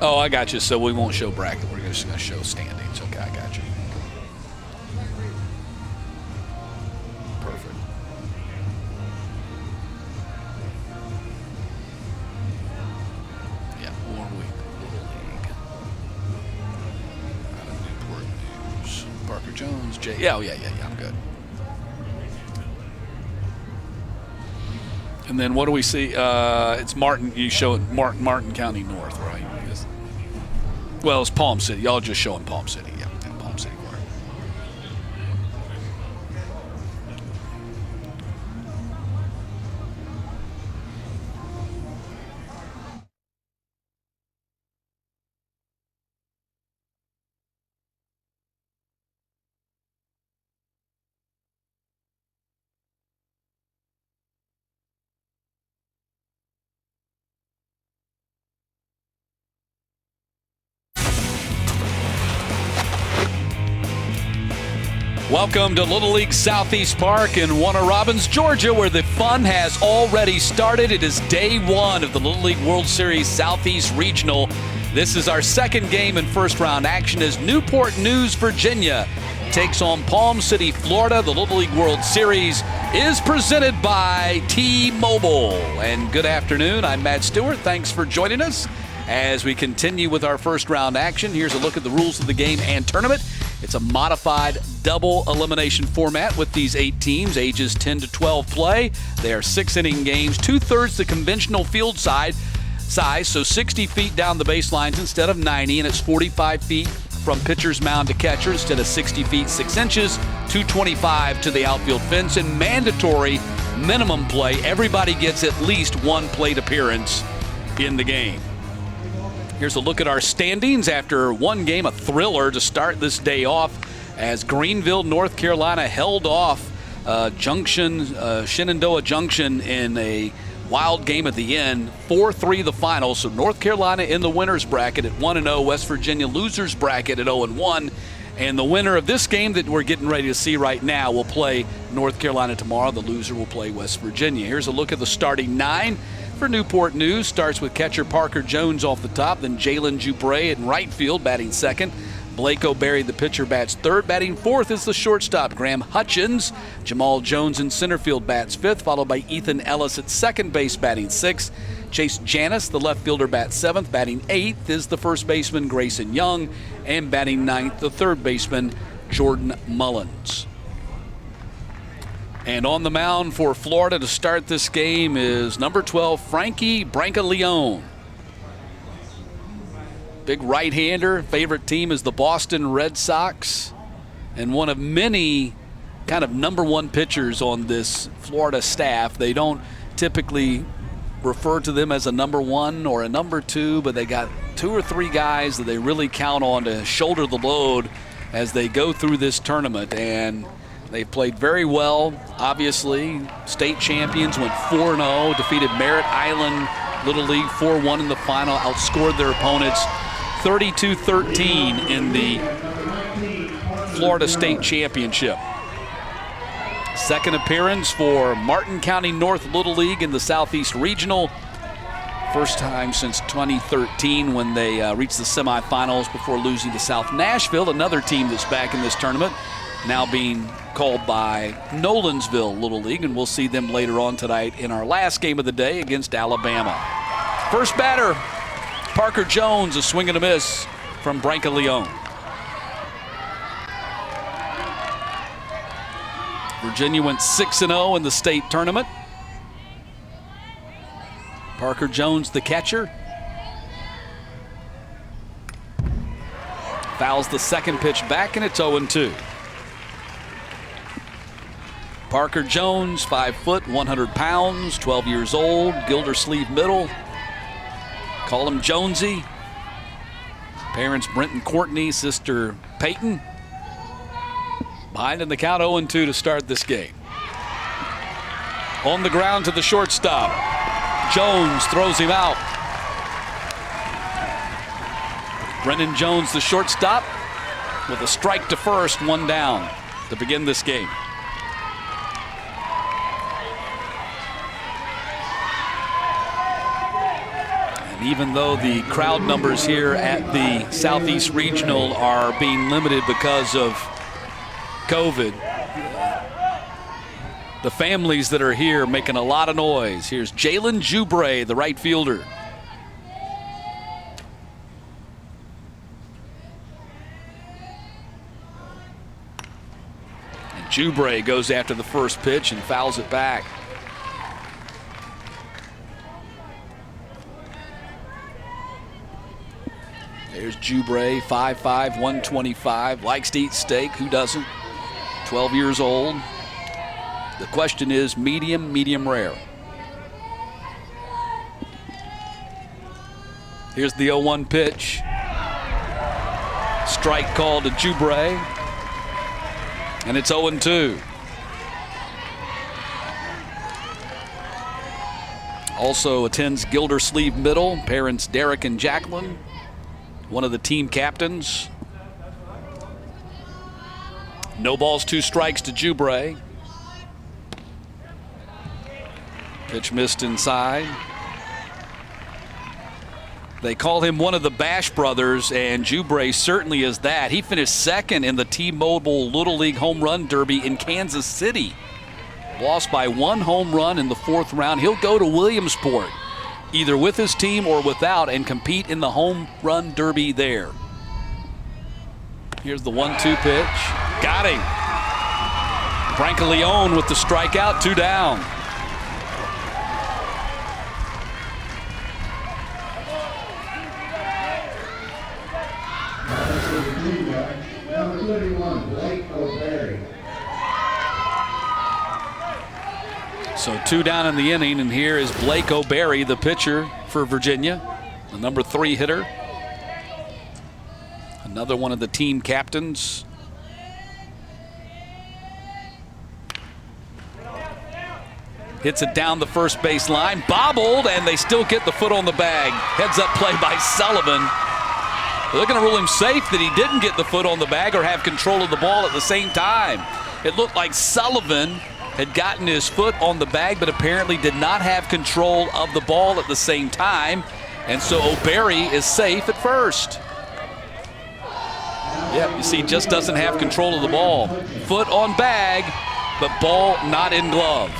Oh, I got you. So we won't show bracket. We're just going to show standings. Okay, I got you. Perfect. Yeah, Warwick Little League. Out of Newport News. Parker Jones, Jay. Yeah, I'm good. And then what do we see? It's Martin. You show it Martin County North, right? Well, it's Palm City. Y'all just showing Palm City. Yeah, Palm City. Welcome to Little League Southeast Park in Warner Robins, Georgia, where the fun has already started. It is day one of the Little League World Series Southeast Regional. This is our second game in first-round action as Newport News, Virginia takes on Palm City, Florida. The Little League World Series is presented by T-Mobile. And good afternoon. I'm Matt Stewart. Thanks for joining us as we continue with our first-round action. Here's a look at the rules of the game and tournament. It's a modified double elimination format with these 8 teams, ages 10 to 12 play. They are 6-inning games, 2/3 the conventional field size, so 60 feet down the baselines instead of 90, and it's 45 feet from pitcher's mound to catcher instead of 60 feet 6 inches, 225 to the outfield fence, and mandatory minimum play. Everybody gets at least one plate appearance in the game. Here's a look at our standings after one game, a thriller to start this day off as Greenville, North Carolina held off Shenandoah Junction in a wild game at the end, 4-3 the final. So North Carolina in the winner's bracket at 1-0, West Virginia loser's bracket at 0-1. And the winner of this game that we're getting ready to see right now will play North Carolina tomorrow. The loser will play West Virginia. Here's a look at the starting 9. For Newport News, starts with catcher Parker Jones off the top, then Jalen Jupre in right field batting second. Blake O'Berry, the pitcher, bats third. Batting fourth is the shortstop, Graham Hutchins. Jamal Jones in center field bats fifth, followed by Ethan Ellis at second base batting sixth. Chase Janis, the left fielder, bats seventh. Batting eighth is the first baseman, Grayson Young. And batting ninth, the third baseman, Jordan Mullins. And on the mound for Florida to start this game is number 12, Frankie Brancaleone. Big right-hander. Favorite team is the Boston Red Sox. And one of many kind of number one pitchers on this Florida staff. They don't typically refer to them as a number one or a number two, but they got 2 or 3 guys that they really count on to shoulder the load as they go through this tournament. And they've played very well, obviously. State champions, went 4-0, defeated Merritt Island Little League 4-1 in the final, outscored their opponents 32-13 in the Florida State Championship. Second appearance for Martin County North Little League in the Southeast Regional. First time since 2013 when they reached the semifinals before losing to South Nashville, another team that's back in this tournament, now being called by Nolensville Little League, and we'll see them later on tonight in our last game of the day against Alabama. First batter, Parker Jones, a swing and a miss from Brancaleone. Virginia went 6-0 in the state tournament. Parker Jones, the catcher. Fouls the second pitch back, and it's 0-2. Parker Jones, 5 foot, 100 pounds, 12 years old, Gildersleeve Middle. Call him Jonesy. Parents Brent and Courtney, sister Peyton. Behind in the count, 0-2 to start this game. On the ground to the shortstop. Jones throws him out. Brennan Jones, the shortstop, with a strike to first, 1 down to begin this game. Even though the crowd numbers here at the Southeast Regional are being limited because of COVID, the families that are here making a lot of noise. Here's Jalen Jubre, the right fielder. And Jubre goes after the first pitch and fouls it back. There's Jubre, 5'5", 125, likes to eat steak. Who doesn't? 12 years old. The question is medium, medium rare. Here's the 0-1 pitch. Strike call to Jubre. And it's 0-2. Also attends Gildersleeve Middle. Parents Derek and Jacqueline. One of the team captains. No balls, 2 strikes to Jubre. Pitch missed inside. They call him one of the Bash brothers, and Jubre certainly is that. He finished second in the T-Mobile Little League Home Run Derby in Kansas City. Lost by 1 home run in the 4th round. He'll go to Williamsport, either with his team or without, and compete in the Home Run Derby there. Here's the 1-2 pitch. Got him. Brancaleone with the strikeout, 2 down. Number 31, Blake O'Berry. So 2 down in the inning, and here is Blake O'Berry, the pitcher for Virginia, the number 3 hitter. Another one of the team captains. Hits it down the first base line, bobbled, and they still get the foot on the bag. Heads up play by Sullivan. They're going to rule him safe that he didn't get the foot on the bag or have control of the ball at the same time. It looked like Sullivan had gotten his foot on the bag, but apparently did not have control of the ball at the same time. And so O'Berry is safe at first. Yeah, you see, just doesn't have control of the ball. Foot on bag, but ball not in glove.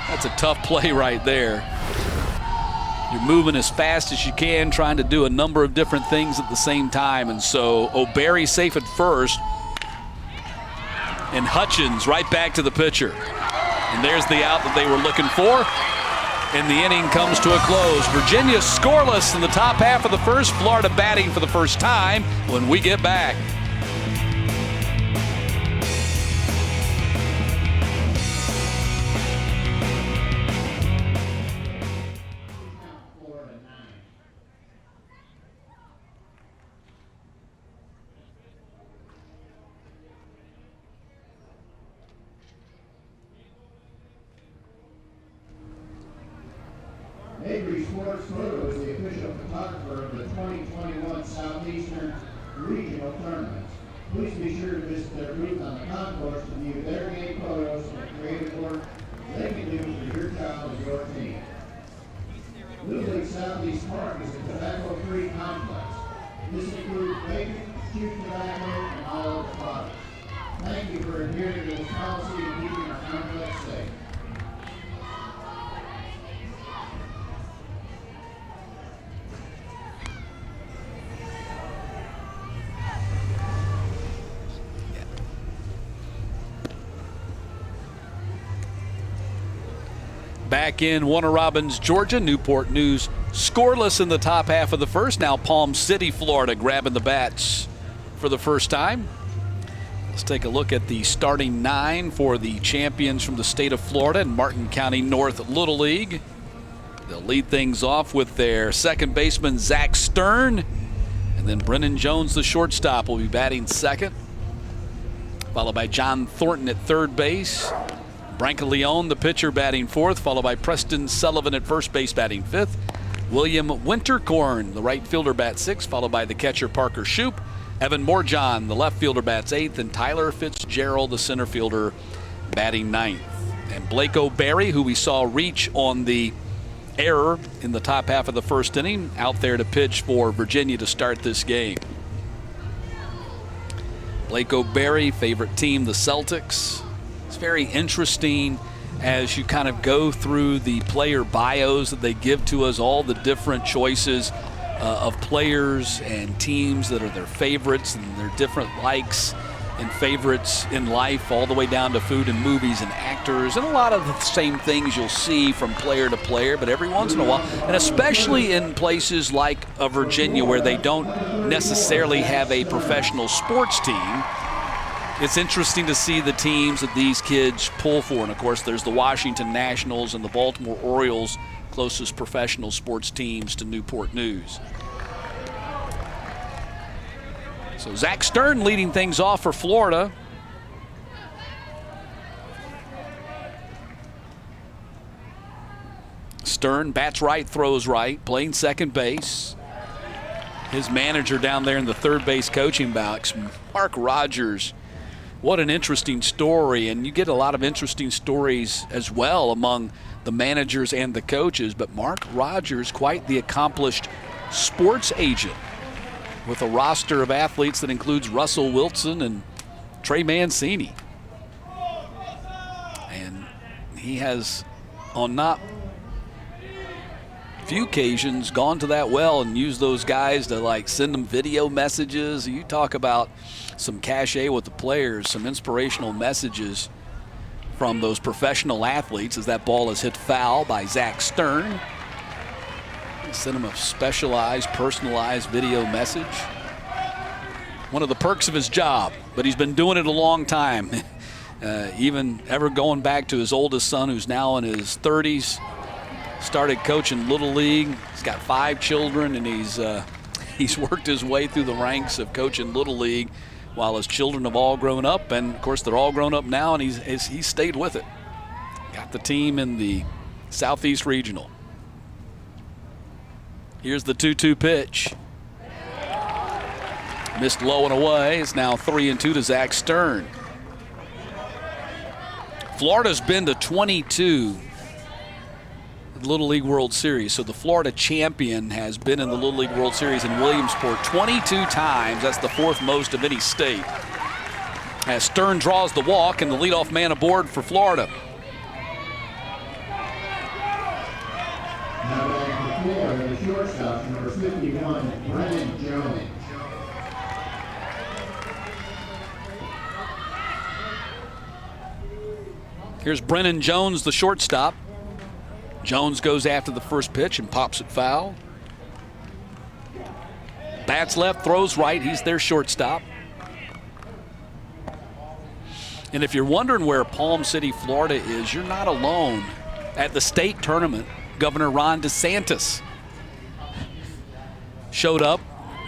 That's a tough play right there. You're moving as fast as you can, trying to do a number of different things at the same time. And so O'Berry safe at first. And Hutchins right back to the pitcher. And there's the out that they were looking for. And the inning comes to a close. Virginia scoreless in the top half of the first. Florida batting for the first time when we get back. Avery Sports Photo is the official photographer of the 2021 Southeastern Regional Tournaments. Please be sure to visit their booth on the concourse to view their game photos and creative work they can do for your child and your team. Little League Southeast Park is a tobacco-free complex. This includes vaping, chewing tobacco, and all other products. Thank you for adhering to this policy and keeping our complex safe. Back in Warner Robins, Georgia, Newport News scoreless in the top half of the first. Now Palm City, Florida grabbing the bats for the first time. Let's take a look at the starting 9 for the champions from the state of Florida and Martin County North Little League. They'll lead things off with their second baseman, Zach Stern. And then Brennan Jones, the shortstop, will be batting second. Followed by John Thornton at third base. Brancaleone, the pitcher, batting fourth, followed by Preston Sullivan at first base, batting fifth. William Winterkorn, the right fielder, bats sixth, followed by the catcher, Parker Shoup. Evan Morjohn, the left fielder, bats eighth, and Tyler Fitzgerald, the center fielder, batting ninth. And Blake O'Berry, who we saw reach on the error in the top half of the first inning, out there to pitch for Virginia to start this game. Blake O'Berry, favorite team, the Celtics. It's very interesting as you kind of go through the player bios that they give to us, all the different choices of players and teams that are their favorites and their different likes and favorites in life, all the way down to food and movies and actors, and a lot of the same things you'll see from player to player, but every once in a while, and especially in places like Virginia where they don't necessarily have a professional sports team, it's interesting to see the teams that these kids pull for. And of course, there's the Washington Nationals and the Baltimore Orioles, closest professional sports teams to Newport News. So Zach Stern leading things off for Florida. Stern bats right, throws right, playing second base. His manager down there in the third base coaching box, Mark Rogers. What an interesting story, and you get a lot of interesting stories as well among the managers and the coaches, but Mark Rogers, quite the accomplished sports agent with a roster of athletes that includes Russell Wilson and Trey Mancini. And he has, on not few occasions, gone to that well and used those guys to like send them video messages. You talk about some cachet with the players, some inspirational messages from those professional athletes as that ball is hit foul by Zach Stern. Send him a specialized, personalized video message. One of the perks of his job, but he's been doing it a long time. Even ever going back to his oldest son, who's now in his 30s. Started coaching Little League. He's got 5 children, and he's worked his way through the ranks of coaching Little League while his children have all grown up. And, of course, they're all grown up now, and he's stayed with it. Got the team in the Southeast Regional. Here's the 2-2 pitch. Missed low and away. It's now 3-2 to Zach Stern. Florida's been to 22 Little League World Series. So the Florida champion has been in the Little League World Series in Williamsport 22 times. That's the 4th most of any state. As Stern draws the walk and the leadoff man aboard for Florida. Now back to Florida, the shortstop, number 51, Brennan Jones. Here's Brennan Jones, the shortstop. Jones goes after the first pitch and pops it foul. Bats left, throws right. He's their shortstop. And if you're wondering where Palm City, Florida is, you're not alone. At the state tournament, Governor Ron DeSantis showed up,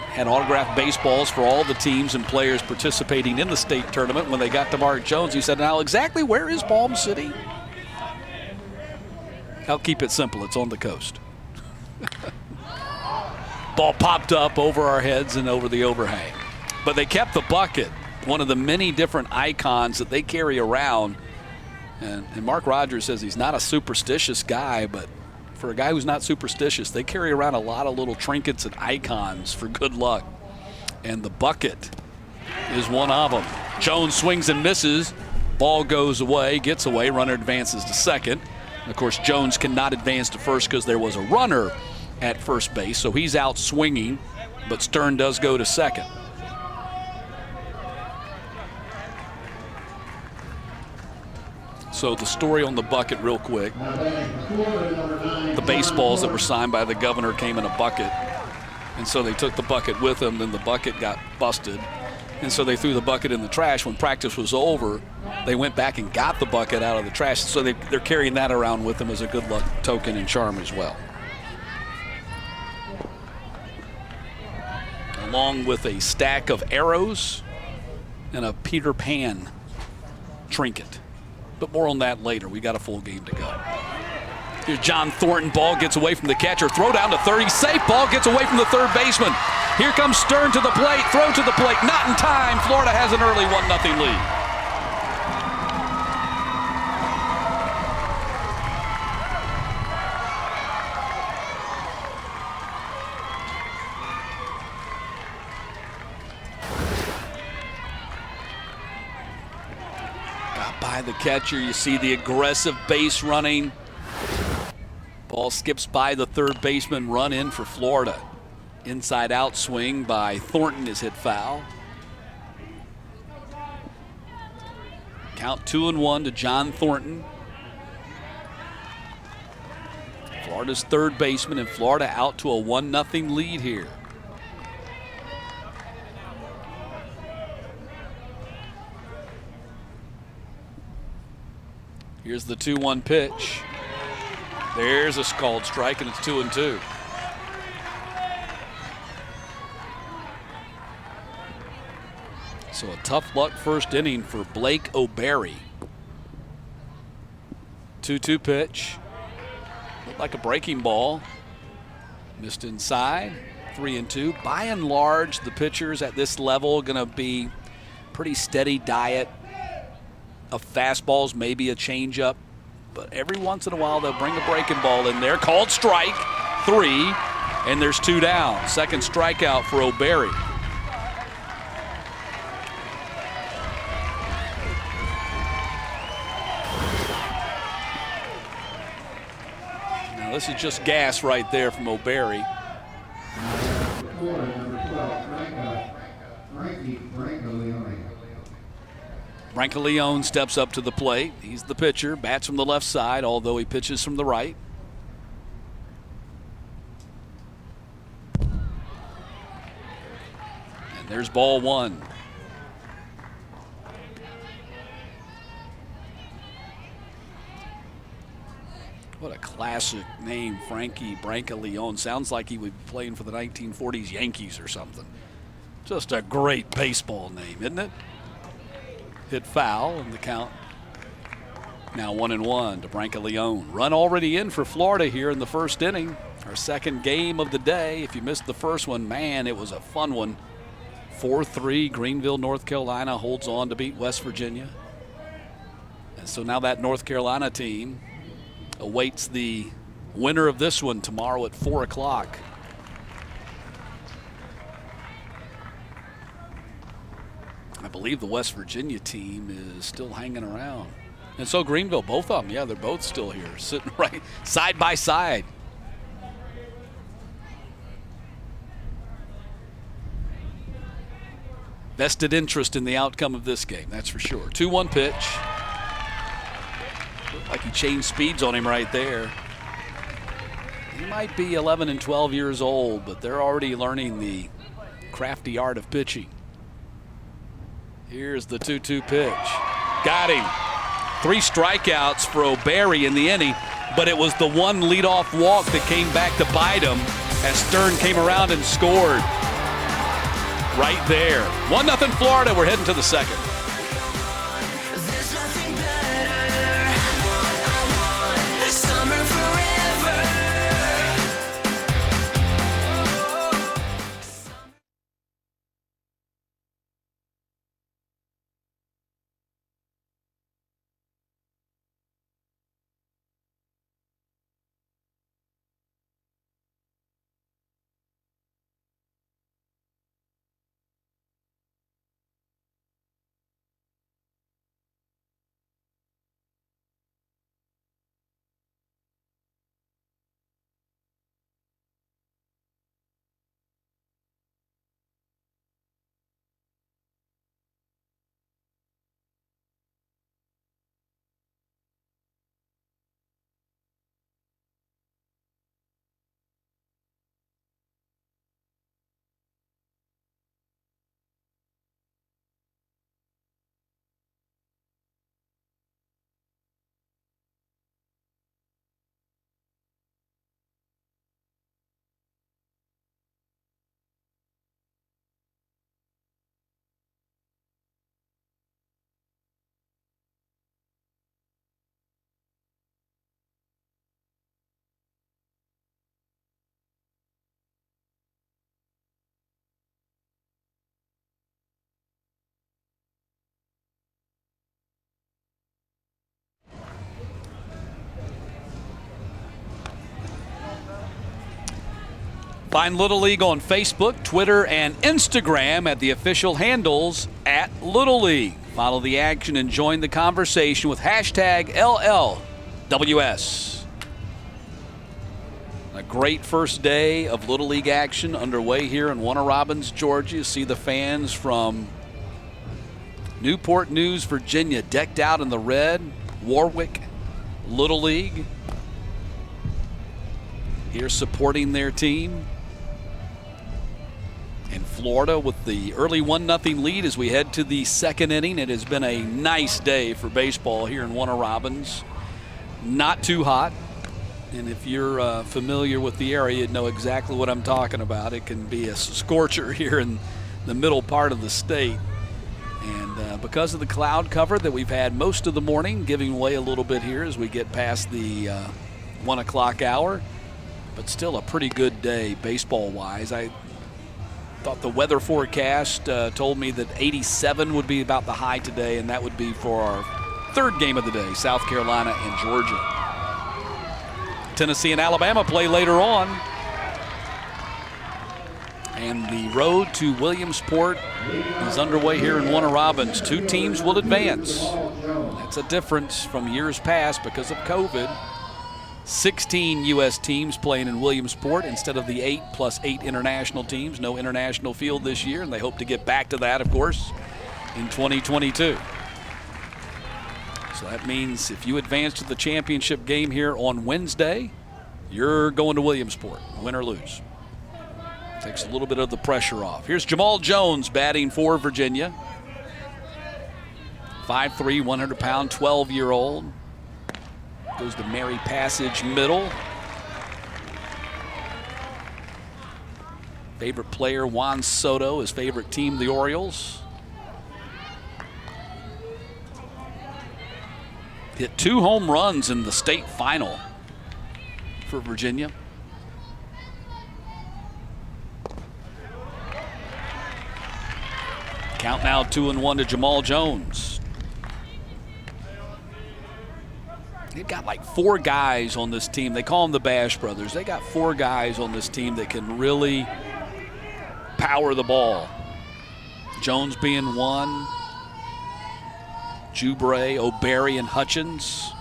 had autographed baseballs for all the teams and players participating in the state tournament. When they got to Mark Jones, he said, now exactly where is Palm City? I'll keep it simple. It's on the coast. Ball popped up over our heads and over the overhang. But they kept the bucket, one of the many different icons that they carry around. And Mark Rogers says he's not a superstitious guy, but for a guy who's not superstitious, they carry around a lot of little trinkets and icons for good luck. And the bucket is one of them. Jones swings and misses. Ball goes away, gets away. Runner advances to second. Of course, Jones cannot advance to first because there was a runner at first base, so he's out swinging, but Stern does go to second. So the story on the bucket real quick. The baseballs that were signed by the governor came in a bucket, and so they took the bucket with them, then the bucket got busted. And so they threw the bucket in the trash. When practice was over, they went back and got the bucket out of the trash. So they're carrying that around with them as a good luck token and charm as well. Along with a stack of arrows and a Peter Pan trinket. But more on that later. We got a full game to go. Here's John Thornton. Ball gets away from the catcher. Throw down to third. He's safe. Ball gets away from the third baseman. Here comes Stern to the plate. Throw to the plate. Not in time. Florida has an early 1-0 lead. by the catcher. You see the aggressive base running. Ball skips by the third baseman, run in for Florida. Inside out swing by Thornton is hit foul. Count 2-1 to John Thornton. Florida's third baseman, and Florida out to a 1-0 lead here. Here's the 2-1 pitch. There's a called strike, and it's 2-2. So a tough luck first inning for Blake O'Barry. 2-2 pitch. Looked like a breaking ball. Missed inside. 3-2. By and large, the pitchers at this level are going to be pretty steady diet of fastballs, maybe a changeup. But every once in a while, they'll bring a breaking ball in there. Called strike, 3, and there's 2 down. Second strikeout for O'Barry. Now this is just gas right there from O'Barry. Brancaleone steps up to the plate. He's the pitcher, bats from the left side, although he pitches from the right. And there's ball 1. What a classic name, Frankie Brancaleone. Sounds like he would be playing for the 1940s Yankees or something. Just a great baseball name, isn't it? Hit foul, and the count now 1-1 to Brancaleone. Run already in for Florida here in the first inning. Our second game of the day. If you missed the first one, man, it was a fun one. 4-3, Greenville, North Carolina holds on to beat West Virginia. And so now that North Carolina team awaits the winner of this one tomorrow at 4 o'clock. I believe the West Virginia team is still hanging around. And so Greenville, both of them, yeah, they're both still here, sitting right side by side. Vested interest in the outcome of this game, that's for sure. 2-1 pitch. Looked like he changed speeds on him right there. He might be 11 and 12 years old, but they're already learning the crafty art of pitching. Here's the 2-2 pitch. Got him. 3 strikeouts for O'Barry in the inning, but it was the one leadoff walk that came back to bite him as Stern came around and scored right there. 1-0 Florida. We're heading to the second. Find Little League on Facebook, Twitter, and Instagram at the official handles at Little League. Follow the action and join the conversation with hashtag LLWS. A great first day of Little League action underway here in Warner Robins, Georgia. You see the fans from Newport News, Virginia, decked out in the red. Warwick Little League here supporting their team. In Florida with the early 1-0 lead as we head to the second inning. It has been a nice day for baseball here in Warner Robins. Not too hot. And if you're familiar with the area, you'd know exactly what I'm talking about. It can be a scorcher here in the middle part of the state. And because of the cloud cover that we've had most of the morning, giving way a little bit here as we get past the 1 o'clock hour. But still a pretty good day baseball-wise. I thought the weather forecast told me that 87 would be about the high today, and that would be for our third game of the day, South Carolina and Georgia. Tennessee and Alabama play later on. And the road to Williamsport is underway here in Warner Robins. 2 teams will advance. That's a difference from years past because of COVID. 16 U.S. teams playing in Williamsport instead of the 8 plus 8 international teams. No international field this year, and they hope to get back to that, of course, in 2022. So that means if you advance to the championship game here on Wednesday, you're going to Williamsport, win or lose. Takes a little bit of the pressure off. Here's Jamal Jones batting for Virginia. 5'3", 100-pound, 12-year-old. Goes to Mary Passage middle. Favorite player, Juan Soto. His favorite team, the Orioles. Hit 2 home runs in the state final for Virginia. Count now 2-1 to Jamal Jones. They've got like 4 guys on this team. They call them the Bash Brothers. They got 4 guys on this team that can really power the ball. Jones being one. Jubre, O'Berry, and Hutchins.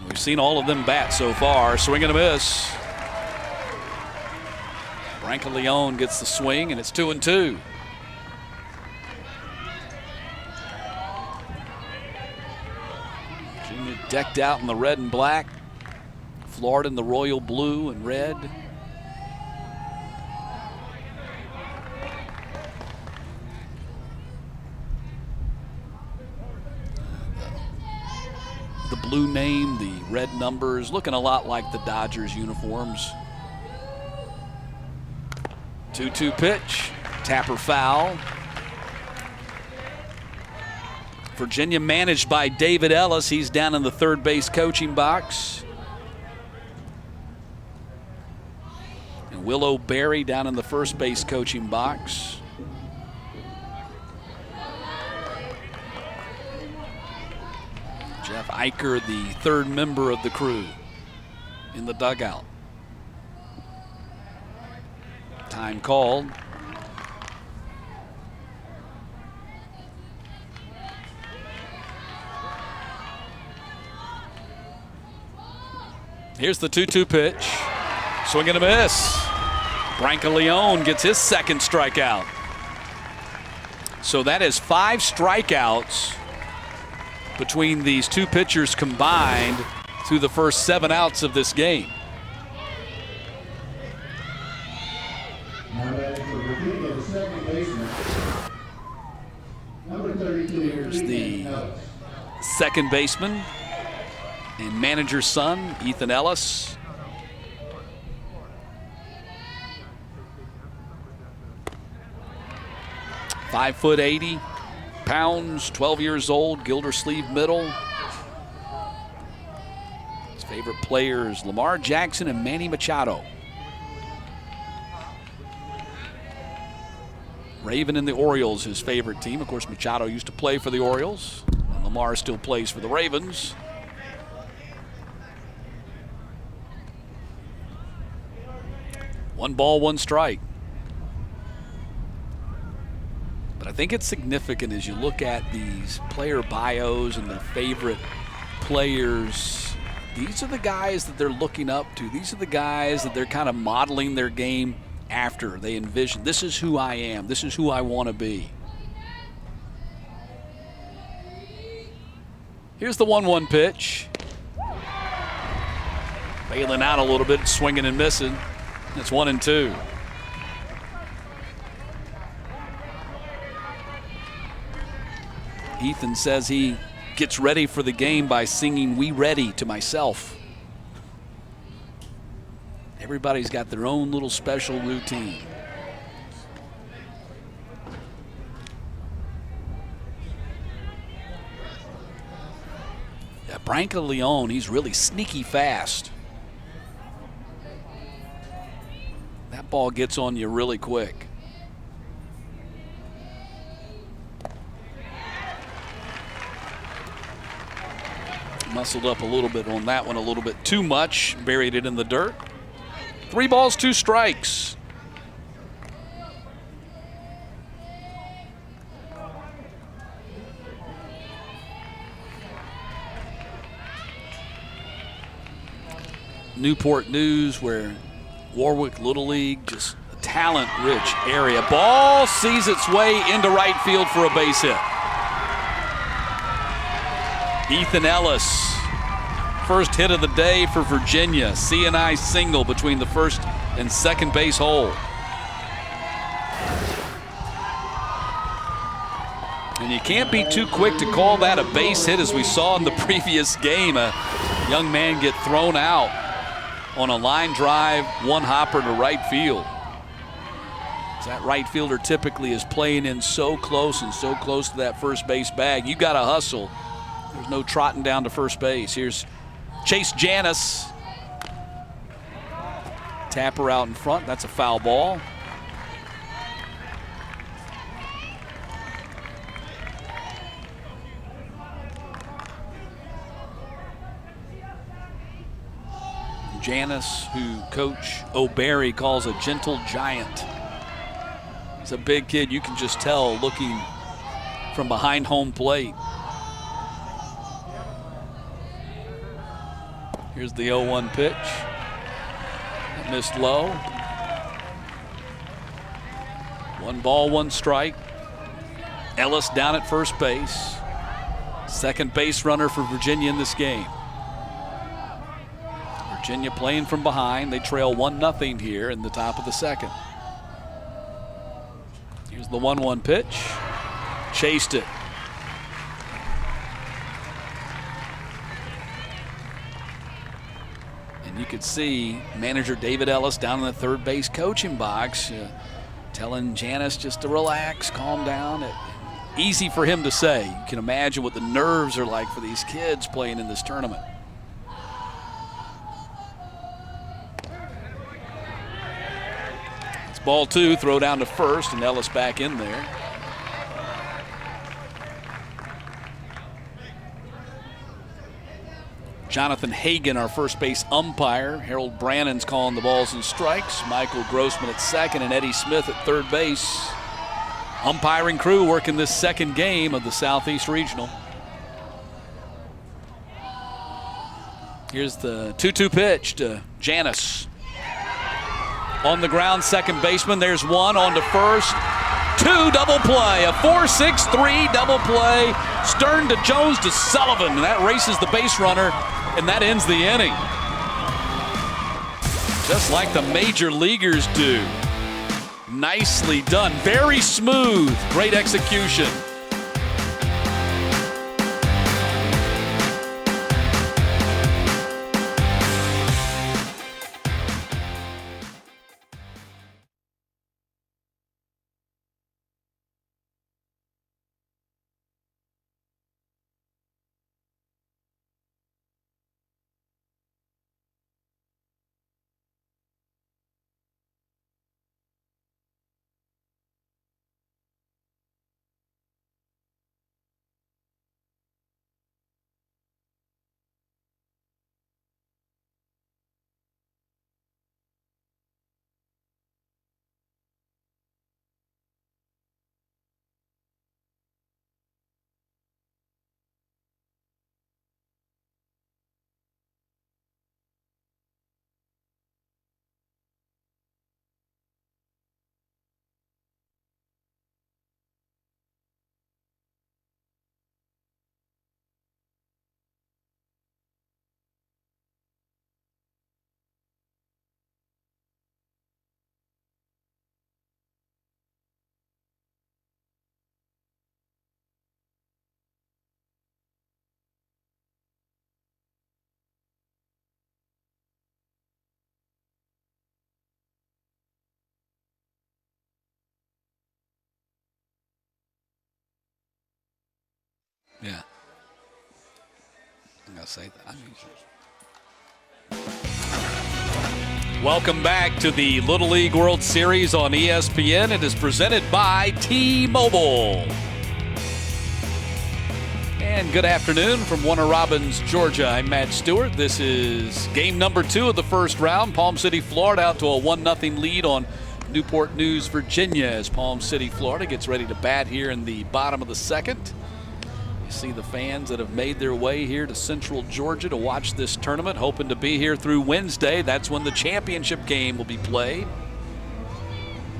We've seen all of them bat so far. Swing and a miss. Brancaleone gets the swing, and it's 2-2. Virginia decked out in the red and black. Florida in the royal blue and red. The blue name, the red numbers, looking a lot like the Dodgers uniforms. 2-2 pitch, tapper foul. Virginia managed by David Ellis. He's down in the third base coaching box. And Will O'Berry down in the first base coaching box. Jeff Eicher, the third member of the crew, in the dugout. Time called. Here's the 2-2 pitch. Swing and a miss. Brancaleone gets his second strikeout. So that is 5 strikeouts between these 2 pitchers combined through the first 7 outs of this game. Here's the second baseman and manager's son, Ethan Ellis. "5'80", 12 years old, Gildersleeve middle. His favorite players, Lamar Jackson and Manny Machado. Raven and the Orioles, his favorite team. Of course, Machado used to play for the Orioles. And Lamar still plays for the Ravens. One ball, one strike. But I think think it's significant as you look at these player bios and their favorite players. These are the guys that they're looking up to. These are the guys that they're kind of modeling their game after. They envision, this is who I am. This is who I want to be. Here's the 1-1 pitch. Bailing out a little bit, swinging and missing. It's 1-2. Ethan says he gets ready for the game by singing "We Ready" to myself. Everybody's got their own little special routine. Yeah, Branca Leon, he's really sneaky fast. That ball gets on you really quick. Muscled up a little bit on that one, a little bit too much, buried it in the dirt. 3 balls, 2 strikes. Newport News, where Warwick Little League, just a talent-rich area. Ball sees its way into right field for a base hit. Ethan Ellis, first hit of the day for Virginia. C&I single between the first and second base hole. And you can't be too quick to call that a base hit, as we saw in the previous game. A young man get thrown out on a line drive, 1-hopper to right field. That right fielder typically is playing in so close to that first base bag. You got to hustle. There's no trotting down to first base. Here's Chase Janis. Tapper out in front. That's a foul ball. Janis, who Coach O'Barry calls a gentle giant. He's a big kid. You can just tell looking from behind home plate. Here's the 0-1 pitch. That missed low. 1 ball, 1 strike. Ellis down at first base. Second base runner for Virginia in this game. Virginia playing from behind. They trail 1-0 here in the top of the second. Here's the 1-1 pitch. Chased it. And you could see manager David Ellis down in the third base coaching box telling Janis just to relax, calm down. Easy for him to say. You can imagine what the nerves are like for these kids playing in this tournament. It's ball 2, throw down to first, and Ellis back in there. Jonathan Hagan, our first base umpire. Harold Brannon's calling the balls and strikes. Michael Grossman at second and Eddie Smith at third base. Umpiring crew working this second game of the Southeast Regional. Here's the 2-2 pitch to Janis. On the ground, second baseman. There's 1 on to first. 2, double play. A 4-6-3 double play. Stern to Jones to Sullivan. And that races the base runner, and that ends the inning. Just like the major leaguers do. Nicely done. Very smooth. Great execution. Yeah. I'm going to say that. Welcome back to the Little League World Series on ESPN. It is presented by T-Mobile. And good afternoon from Warner Robins, Georgia. I'm Matt Stewart. This is game number 2 of the first round. Palm City, Florida out to a 1-0 lead on Newport News, Virginia, as Palm City, Florida gets ready to bat here in the bottom of the second. You see the fans that have made their way here to Central Georgia to watch this tournament, hoping to be here through Wednesday. That's when the championship game will be played.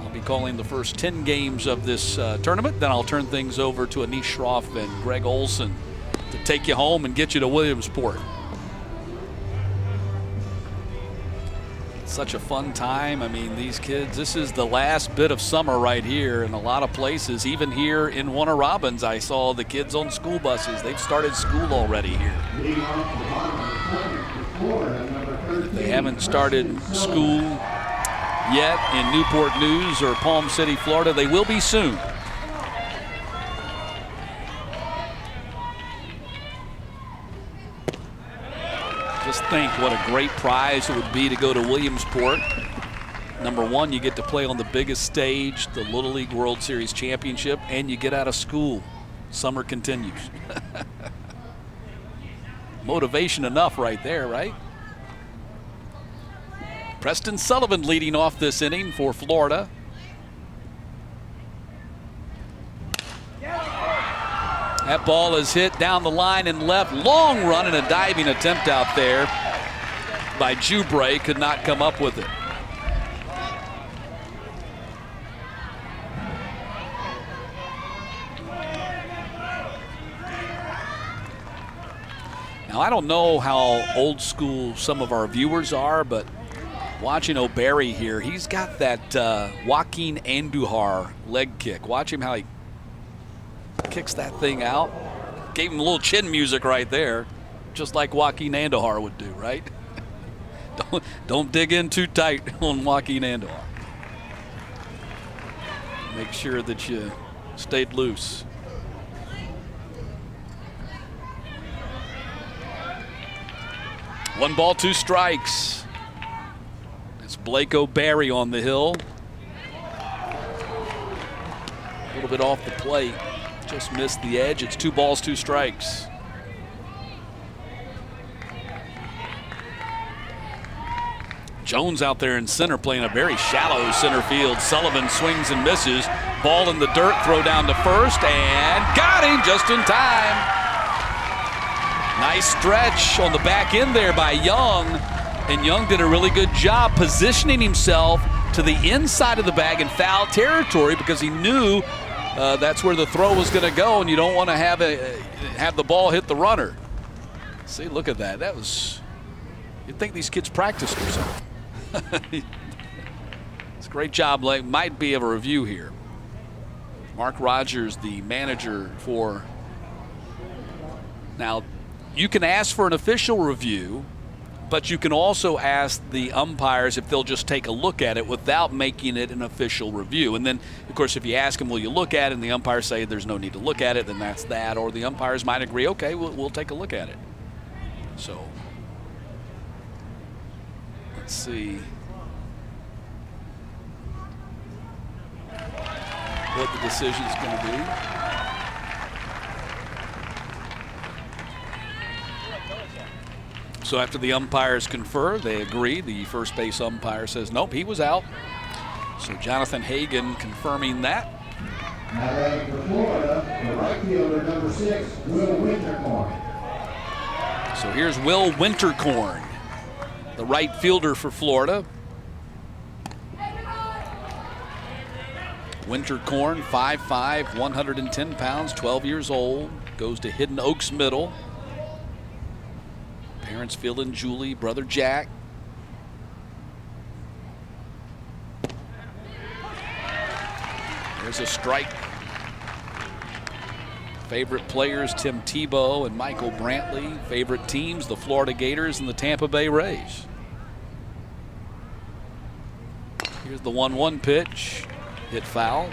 I'll be calling the first 10 games of this tournament. Then I'll turn things over to Anish Shroff and Greg Olson to take you home and get you to Williamsport. Such a fun time. I mean, these kids, this is the last bit of summer right here in a lot of places. Even here in Warner Robins, I saw the kids on school buses. They've started school already here. And if they haven't started school yet in Newport News or Palm City, Florida, they will be soon. Just think what a great prize it would be to go to Williamsport. Number one, you get to play on the biggest stage, the Little League World Series Championship, and you get out of school. Summer continues. Motivation enough right there, right? Preston Sullivan leading off this inning for Florida. That ball is hit down the line and left. Long run and a diving attempt out there by Jubre. Could not come up with it. Now, I don't know how old school some of our viewers are, but watching O'Barry here, he's got that Joaquin Andujar leg kick. Watch him how he kicks that thing out. Gave him a little chin music right there, just like Joaquin Andujar would do, right? Don't dig in too tight on Joaquin Andujar. Make sure that you stayed loose. One ball, 2 strikes. It's Blake O'Barry on the hill. A little bit off the plate. Just missed the edge. It's 2 balls, 2 strikes. Jones out there in center playing a very shallow center field. Sullivan swings and misses. Ball in the dirt, throw down to first, and got him just in time. Nice stretch on the back end there by Young. And Young did a really good job positioning himself to the inside of the bag in foul territory because he knew that's where the throw was going to go, and you don't want to have the ball hit the runner. See, look at that. That was, you'd think these kids practiced or something. It's a great job. Like, might be of a review here. Mark Rogers, the manager for. Now, you can ask for an official review, but you can also ask the umpires if they'll just take a look at it without making it an official review. And then, of course, if you ask them, will you look at it, and the umpires say there's no need to look at it, then that's that. Or the umpires might agree, okay, we'll take a look at it. So, let's see what the decision's going to be. So after the umpires confer, they agree. The first base umpire says, nope, he was out. So Jonathan Hagan confirming that. Now batting for Florida, the right fielder, number 6, Will Wintercorn. So here's Will Wintercorn, the right fielder for Florida. Wintercorn, 5'5", 110 pounds, 12 years old, goes to Hidden Oaks Middle. Parents Phil and Julie, brother Jack. There's a strike. Favorite players, Tim Tebow and Michael Brantley. Favorite teams, the Florida Gators and the Tampa Bay Rays. Here's the 1-1 pitch. Hit foul.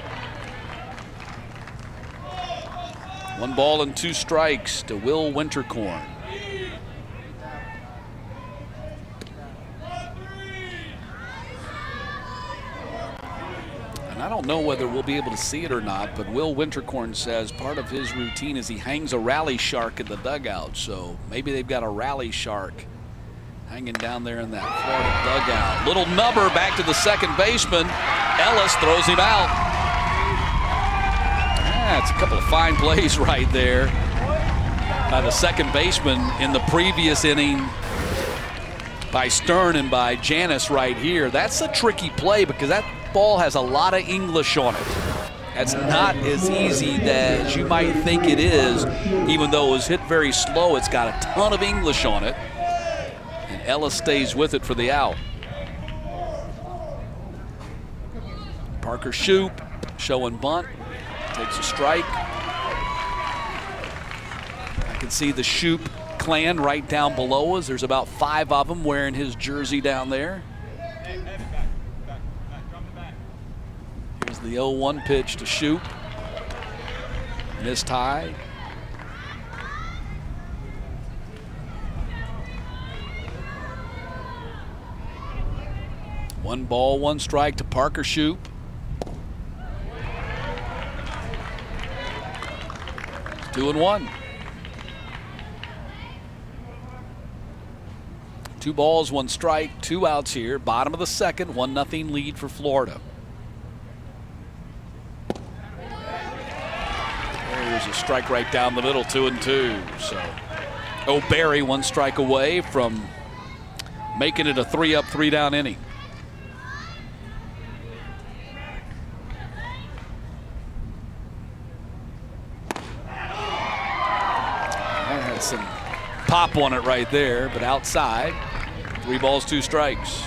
1 ball and 2 strikes to Will Wintercorn. And I don't know whether we'll be able to see it or not, but Will Wintercorn says part of his routine is he hangs a rally shark in the dugout. So maybe they've got a rally shark hanging down there in that Florida dugout. Little nubber back to the second baseman. Ellis throws him out. That's a couple of fine plays right there by the second baseman in the previous inning by Stern and by Janis right here. That's a tricky play because that ball has a lot of English on it. That's not as easy as you might think it is. Even though it was hit very slow, it's got a ton of English on it. And Ellis stays with it for the out. Parker Shoop showing bunt. Takes a strike. I can see the Shoop clan right down below us. There's about 5 of them wearing his jersey down there. Here's the 0-1 pitch to Shoop. Missed high. One ball, 1 strike to Parker Shoop. 2-1. 2 balls, 1 strike, 2 outs here. Bottom of the second, 1-0 lead for Florida. There's a strike right down the middle, 2-2. So O'Barry 1 strike away from making it a 3-up, 3-down inning. Some pop on it right there, but outside. 3 balls, 2 strikes.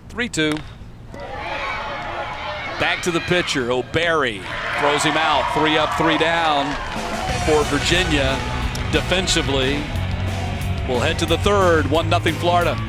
Three-two. Back to the pitcher. O'Barry throws him out. 3 up, 3 down for Virginia. Defensively, we'll head to the third. 1-0 Florida.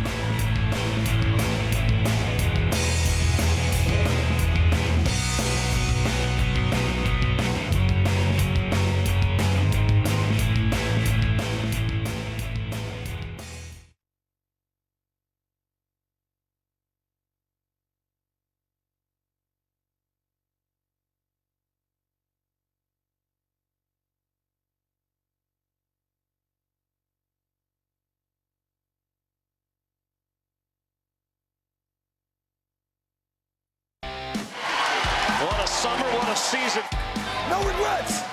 What a summer, what a season. No regrets.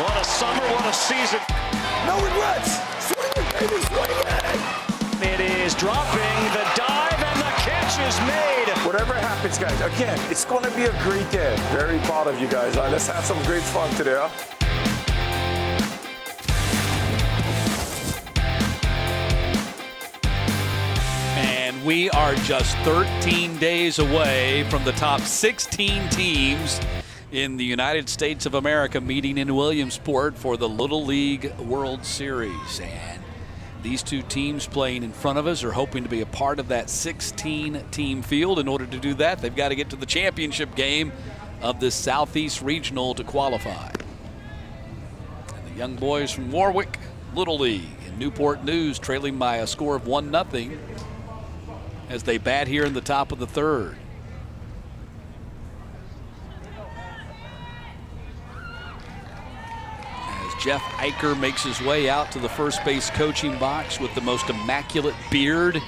What a summer, what a season. No regrets. Swing it, baby, swing it. It is dropping, the dive, and the catch is made. Whatever happens, guys, again, it's going to be a great day. Very proud of you guys. Let's have some great fun today. Huh? And we are just 13 days away from the top 16 teams in the United States of America meeting in Williamsport for the Little League World Series. And these 2 teams playing in front of us are hoping to be a part of that 16-team field. In order to do that, they've got to get to the championship game of this Southeast Regional to qualify. And the young boys from Warwick Little League in Newport News trailing by a score of 1-0. as they bat here in the top of the third. As Jeff Eicher makes his way out to the first base coaching box with the most immaculate beard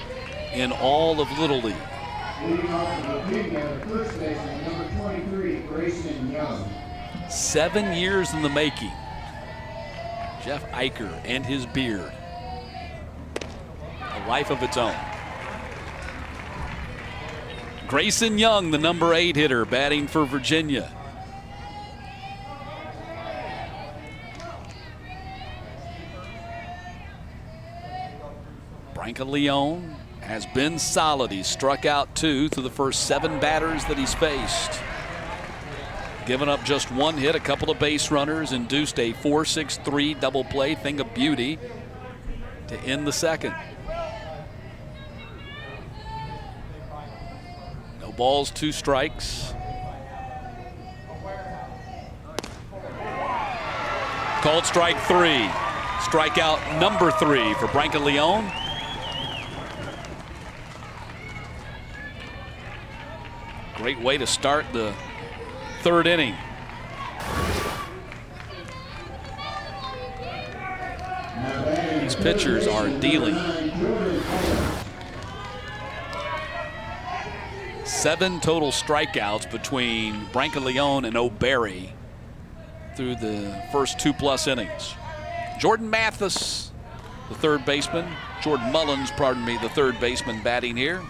in all of Little League. Leading off to the big first baseman, number 23, Grayson Young. 7 years in the making. Jeff Eicher and his beard. A life of its own. Grayson Young, the number 8 hitter, batting for Virginia. Branca Leone has been solid. He's struck out 2 through the first 7 batters that he's faced. Given up just 1 hit, a couple of base runners, induced a 4-6-3 double play, thing of beauty, to end the second. No balls, 2 strikes. Called strike 3. Strikeout number 3 for Branca Leone. Great way to start the third inning. These pitchers are dealing. 7 total strikeouts between Branca Leone and O'Berry through the first 2+ innings. Jordan Mathis, the third baseman. Jordan Mullins, pardon me, the third baseman batting here.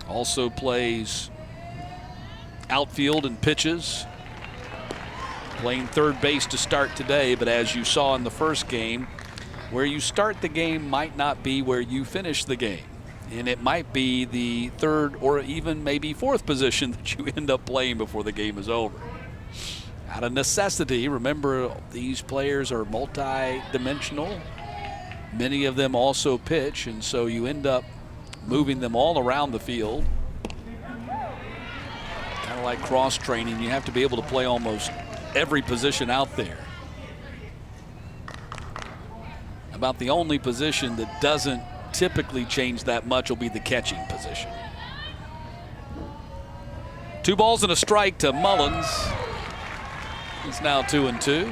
Also plays outfield and pitches. Playing third base to start today, but as you saw in the first game, where you start the game might not be where you finish the game. And it might be the third or even maybe fourth position that you end up playing before the game is over. Out of necessity, remember these players are multi-dimensional. Many of them also pitch, and so you end up moving them all around the field. Kind of like cross training, you have to be able to play almost every position out there. About the only position that doesn't typically change that much will be the catching position. 2 balls and a strike to Mullins. It's now 2-2.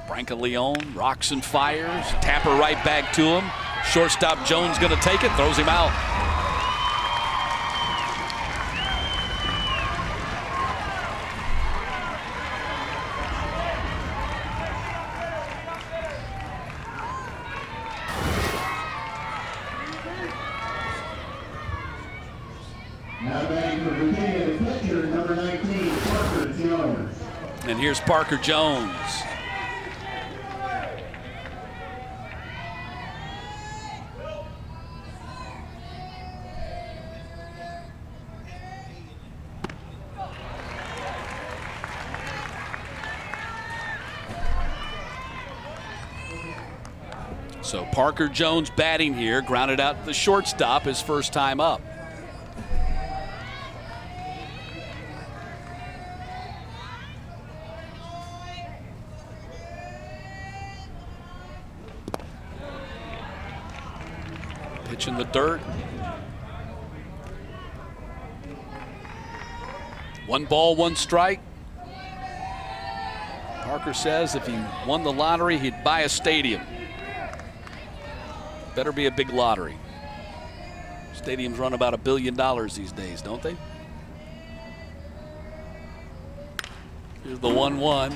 Branca Leone rocks and fires. Tapper right back to him. Shortstop Jones going to take it, throws him out. Now batting for Virginia, the pitcher, number 19, Parker Jones. And here's Parker Jones. So Parker Jones batting here, grounded out to the shortstop his first time up. Pitch in the dirt. 1 ball, 1 strike. Parker says if he won the lottery, he'd buy a stadium. Better be a big lottery. Stadiums run about $1 billion these days, don't they? Here's the 1-1.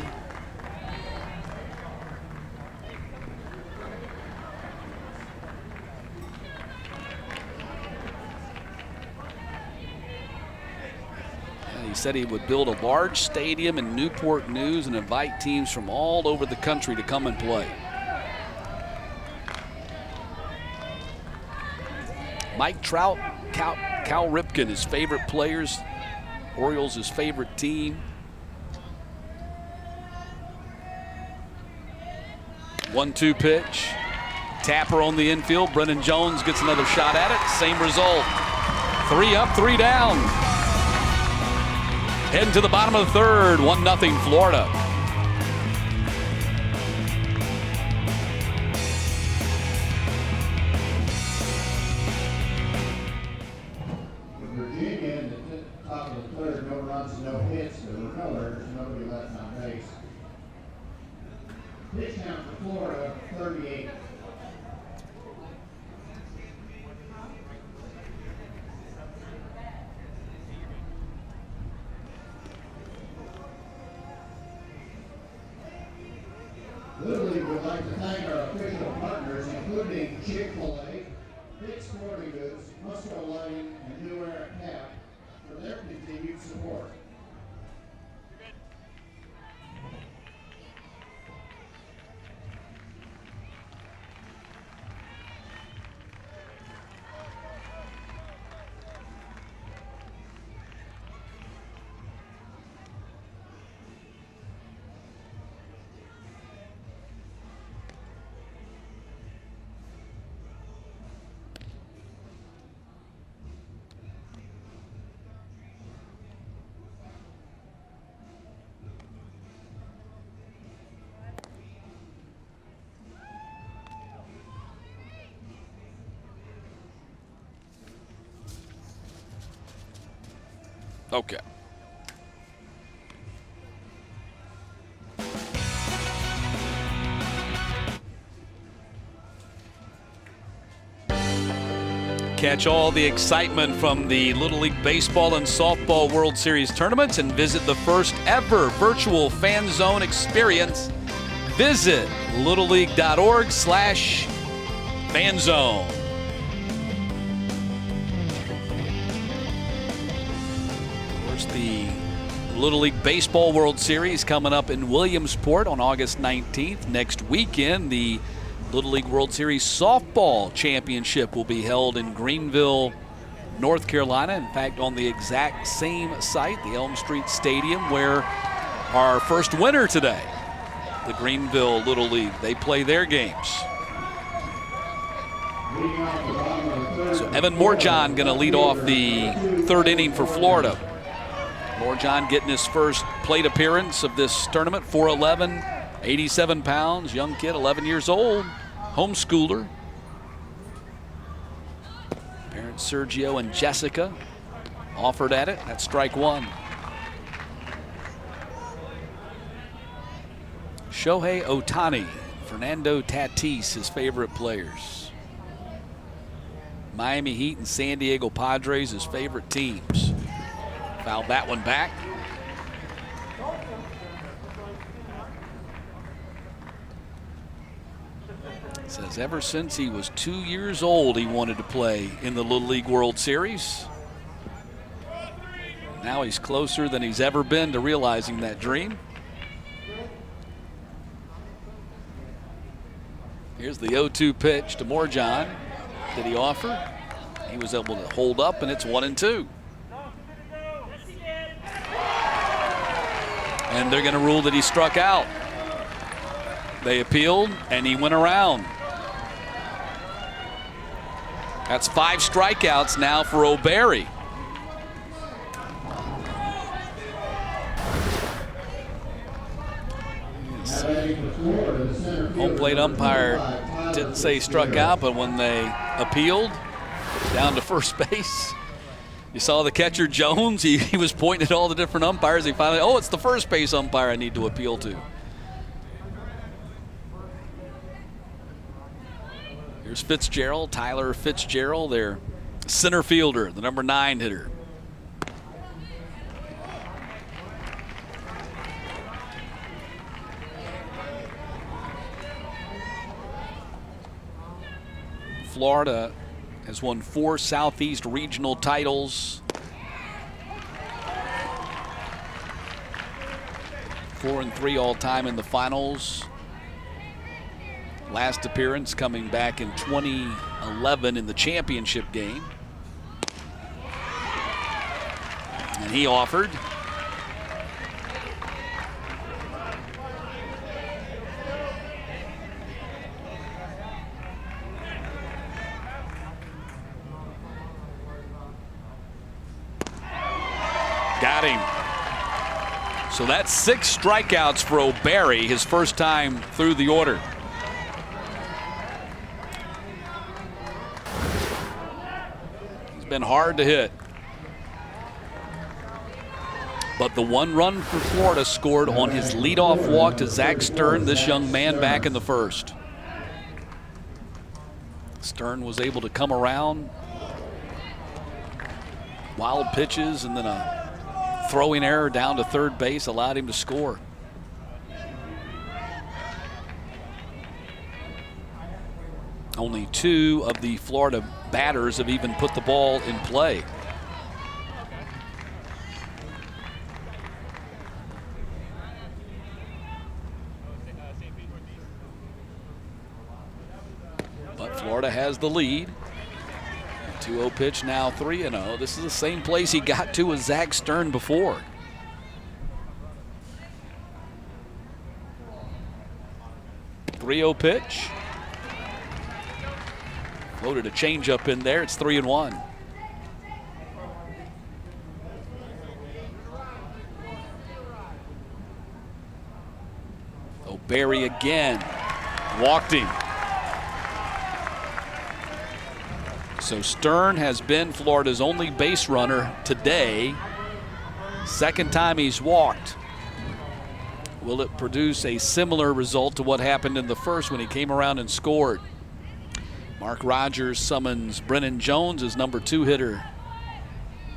He said he would build a large stadium in Newport News and invite teams from all over the country to come and play. Mike Trout, Cal Ripken, his favorite players. Orioles, his favorite team. 1-2 pitch. Tapper on the infield. Brennan Jones gets another shot at it. Same result. 3 up, 3 down. Heading to the bottom of the third. 1-0 Florida. Virginia in the top of the third, no runs, no hits, there were no errors, nobody left on base. Pitch count for Florida, 38. Little League would like to thank our official partners, including Chick-fil-A, Dick's Sporting Goods, Musco Lighting, and New Era Cap, for their continued support. Okay. Catch all the excitement from the Little League Baseball and Softball World Series tournaments and visit the first ever virtual fan zone experience. Visit littleleague.org/fanzone. The Little League Baseball World Series coming up in Williamsport on August 19th. Next weekend, the Little League World Series Softball Championship will be held in Greenville, North Carolina. In fact, on the exact same site, the Elm Street Stadium, where our first winner today, the Greenville Little League, they play their games. So Evan Moorjohn going to lead off the third inning for Florida. Moorjohn getting his first plate appearance of this tournament, 4'11", 87 pounds, young kid, 11 years old, homeschooler. Parents Sergio and Jessica offered at it. That's strike one. Shohei Ohtani, Fernando Tatis, his favorite players. Miami Heat and San Diego Padres, his favorite teams. Fouled that one back. Says ever since he was 2 years old, he wanted to play in the Little League World Series. Now he's closer than he's ever been to realizing that dream. Here's the 0-2 pitch to Moorjohn. Did he offer? He was able to hold up, and it's 1-2. And they're going to rule that he struck out. They appealed, and he went around. That's 5 strikeouts now for O'Berry. Home plate umpire didn't say he struck out, but when they appealed down to first base, you saw the catcher Jones. He was pointing at all the different umpires. He finally, oh, it's the first base umpire I need to appeal to. Here's Fitzgerald, Tyler Fitzgerald, their center fielder, the number 9 hitter. Florida has won 4 Southeast regional titles. 4-3 all time in the finals. Last appearance coming back in 2011 in the championship game. And he offered. Got him. So that's 6 strikeouts for O'Barry, his first time through the order. He's been hard to hit. But the 1 run for Florida scored on his leadoff walk to Zach Stern, this young man, back in the first. Stern was able to come around. Wild pitches and then a throwing error down to third base allowed him to score. Only 2 of the Florida batters have even put the ball in play. But Florida has the lead. 2-0 pitch now, 3-0. This is the same place he got to with Zach Stern before. Pitch. Loaded a changeup in there. It's 3-1. O'Barry again. Walked him. So Stern has been Florida's only base runner today. Second time he's walked. Will it produce a similar result to what happened in the first when he came around and scored? Mark Rogers summons Brennan Jones, his number 2 hitter,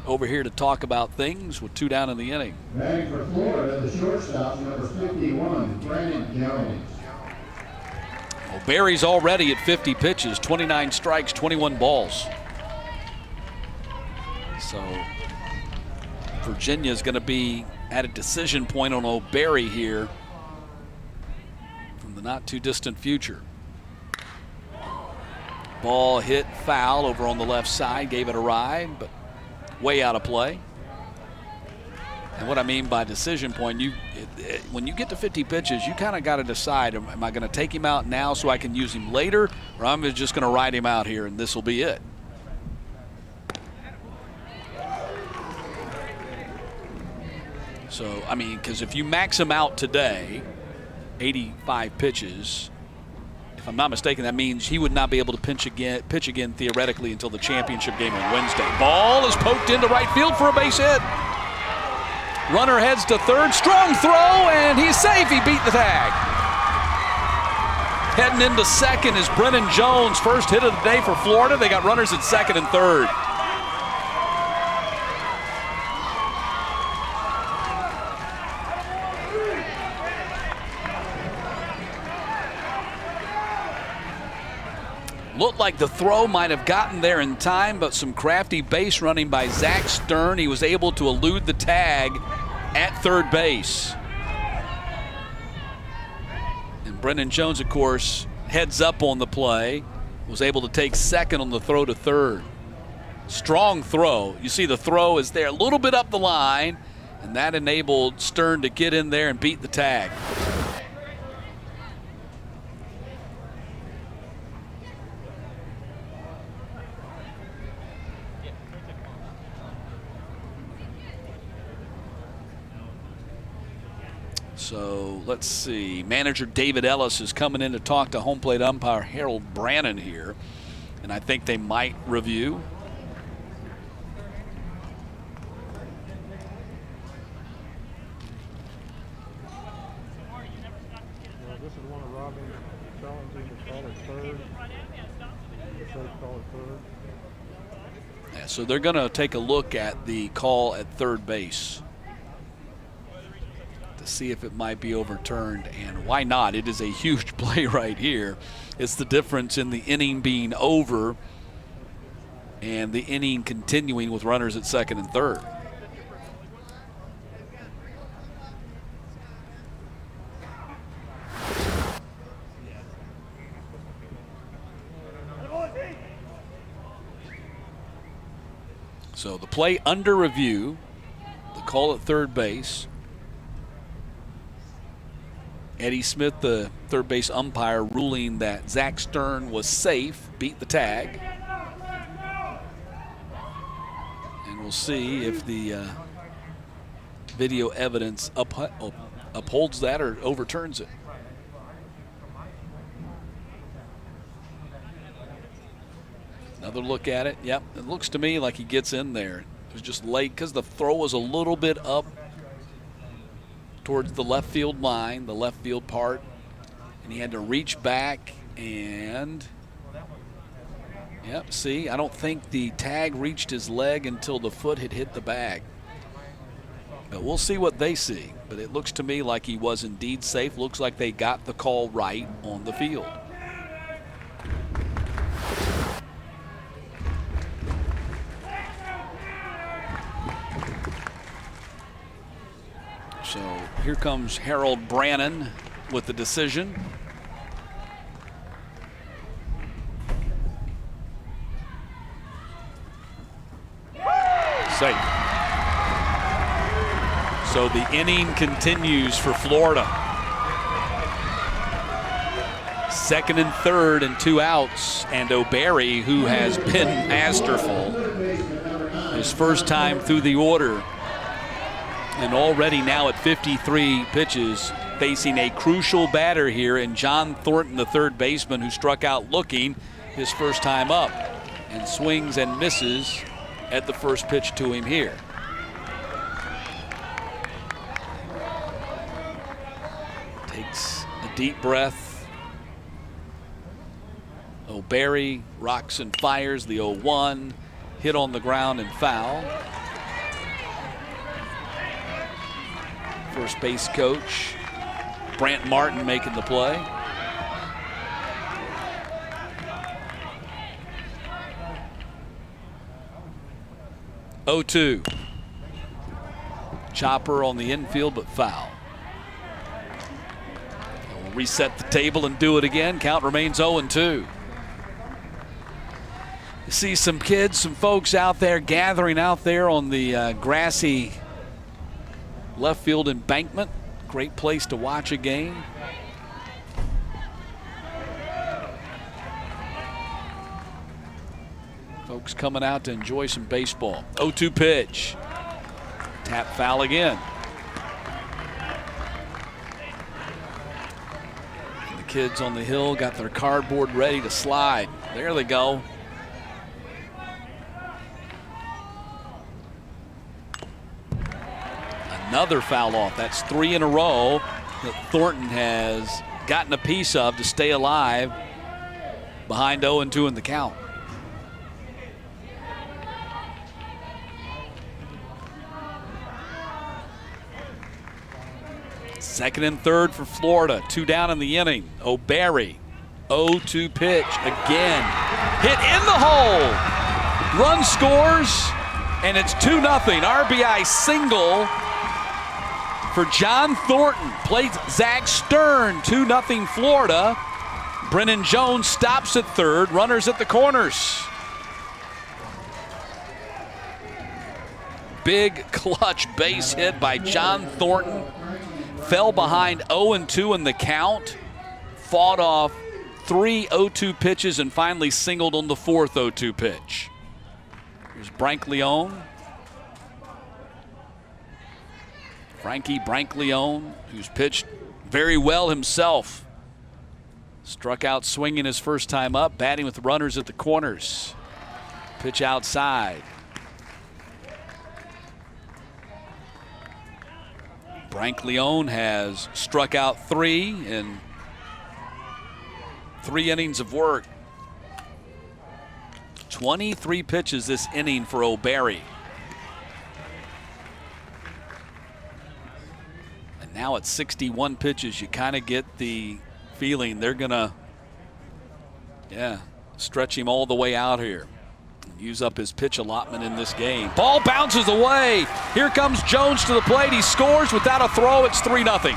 over here to talk about things with 2 down in the inning. Batting for Florida, the shortstop, number 51, Brennan Jones. O'Barry's already at 50 pitches, 29 strikes, 21 balls. So Virginia's going to be at a decision point on O'Barry here from the not too distant future. Ball hit foul over on the left side, gave it a ride, but way out of play. And what I mean by decision point, when you get to 50 pitches, you kind of got to decide, am I going to take him out now so I can use him later, or I'm just going to ride him out here and this will be it. So, I mean, because if you max him out today, 85 pitches, if I'm not mistaken, that means he would not be able to pitch again theoretically until the championship game on Wednesday. Ball is poked into right field for a base hit. Runner heads to third, strong throw, and he's safe. He beat the tag. Heading into second is Brennan Jones, first hit of the day for Florida. They got runners at second and third. Looked like the throw might have gotten there in time, but some crafty base running by Zach Stern. He was able to elude the tag at third base. And Brennan Jones, of course, heads up on the play, was able to take second on the throw to third. Strong throw. You see the throw is there a little bit up the line, and that enabled Stern to get in there and beat the tag. So let's see. Manager David Ellis is coming in to talk to home plate umpire Harold Brannon here, and I think they might review. Well, this is one of Robin's challenges to call it third. The coach called it third. Yeah, so they're going to take a look at the call at third base to see if it might be overturned, and why not? It is a huge play right here. It's the difference in the inning being over and the inning continuing with runners at second and third. So the play under review, the call at third base. Eddie Smith, the third base umpire, ruling that Zach Stern was safe, beat the tag. And we'll see if the video evidence upholds that or overturns it. Another look at it. Yep, it looks to me like he gets in there. It was just late because the throw was a little bit up towards the left field line, the left field part, and he had to reach back and, yep, see, I don't think the tag reached his leg until the foot had hit the bag. But we'll see what they see. But it looks to me like he was indeed safe. Looks like they got the call right on the field. So here comes Harold Brannon with the decision. Safe. So the inning continues for Florida. Second and third and 2 outs, and O'Barry, who has been masterful, his first time through the order, and already now at 53 pitches, facing a crucial batter here in John Thornton, the third baseman, who struck out looking his first time up, and swings and misses at the first pitch to him here. Takes a deep breath. O'Barry rocks and fires the 0-1, hit on the ground and foul. First base coach Brant Martin making the play. Oh, 2. Chopper on the infield, but foul. We'll reset the table and do it again. Count remains 0-2. You see some kids, some folks out there gathering out there on the grassy left field embankment. Great place to watch a game. Folks coming out to enjoy some baseball. 0-2 pitch. Tap foul again. And the kids on the hill got their cardboard ready to slide. There they go. Another foul off. That's 3 in a row that Thornton has gotten a piece of to stay alive behind 0-2 in the count. Second and third for Florida. 2 down in the inning. O'Barry. 0-2 pitch again. Hit in the hole. Run scores, and it's 2-0. RBI single for John Thornton. Plays Zach Stern. 2-0 Florida. Brennan Jones stops at third. Runners at the corners. Big clutch base hit by John Thornton. Fell behind 0-2 in the count. Fought off 3 0-2 pitches and finally singled on the 4th 0-2 pitch. Here's Brancleone. Frankie Brancleone, who's pitched very well himself. Struck out swinging his first time up, batting with runners at the corners. Pitch outside. Brancleone has struck out 3 in 3 innings of work. 23 pitches this inning for O'Barry. And now at 61 pitches, you kind of get the feeling they're gonna, stretch him all the way out here. Use up his pitch allotment in this game. Ball bounces away. Here comes Jones to the plate. He scores without a throw. It's 3-0.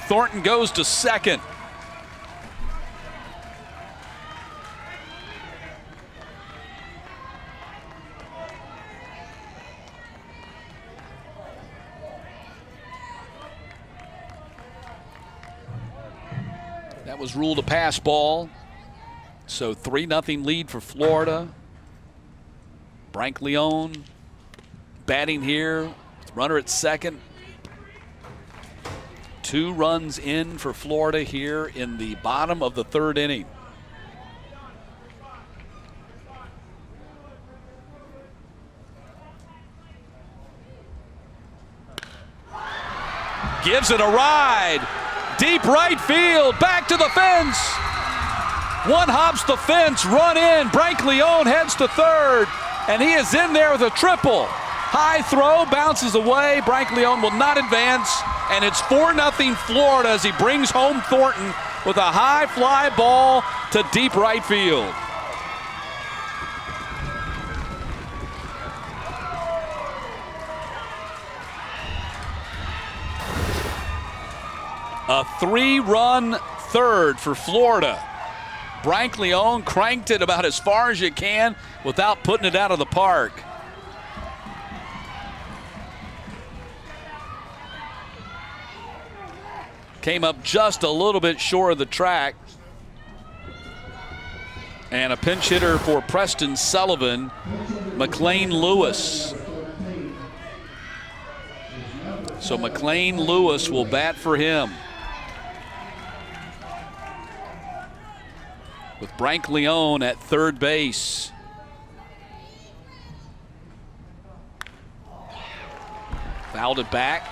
Thornton goes to second. That was ruled a pass ball. So 3-0 lead for Florida. Brankleone batting here, runner at second. 2 runs in for Florida here in the bottom of the 3rd inning. Gives it a ride. Deep right field, back to the fence. One hops the fence, run in. Brankleone heads to 3rd, and he is in there with a triple. High throw, bounces away. Brankleone will not advance, and it's 4-0 Florida as he brings home Thornton with a high fly ball to deep right field. A 3-run 3rd for Florida. Brankleone cranked it about as far as you can without putting it out of the park. Came up just a little bit short of the track. And a pinch hitter for Preston Sullivan, McLean Lewis. So McLean Lewis will bat for him. With Brankleone at 3rd base. Fouled it back.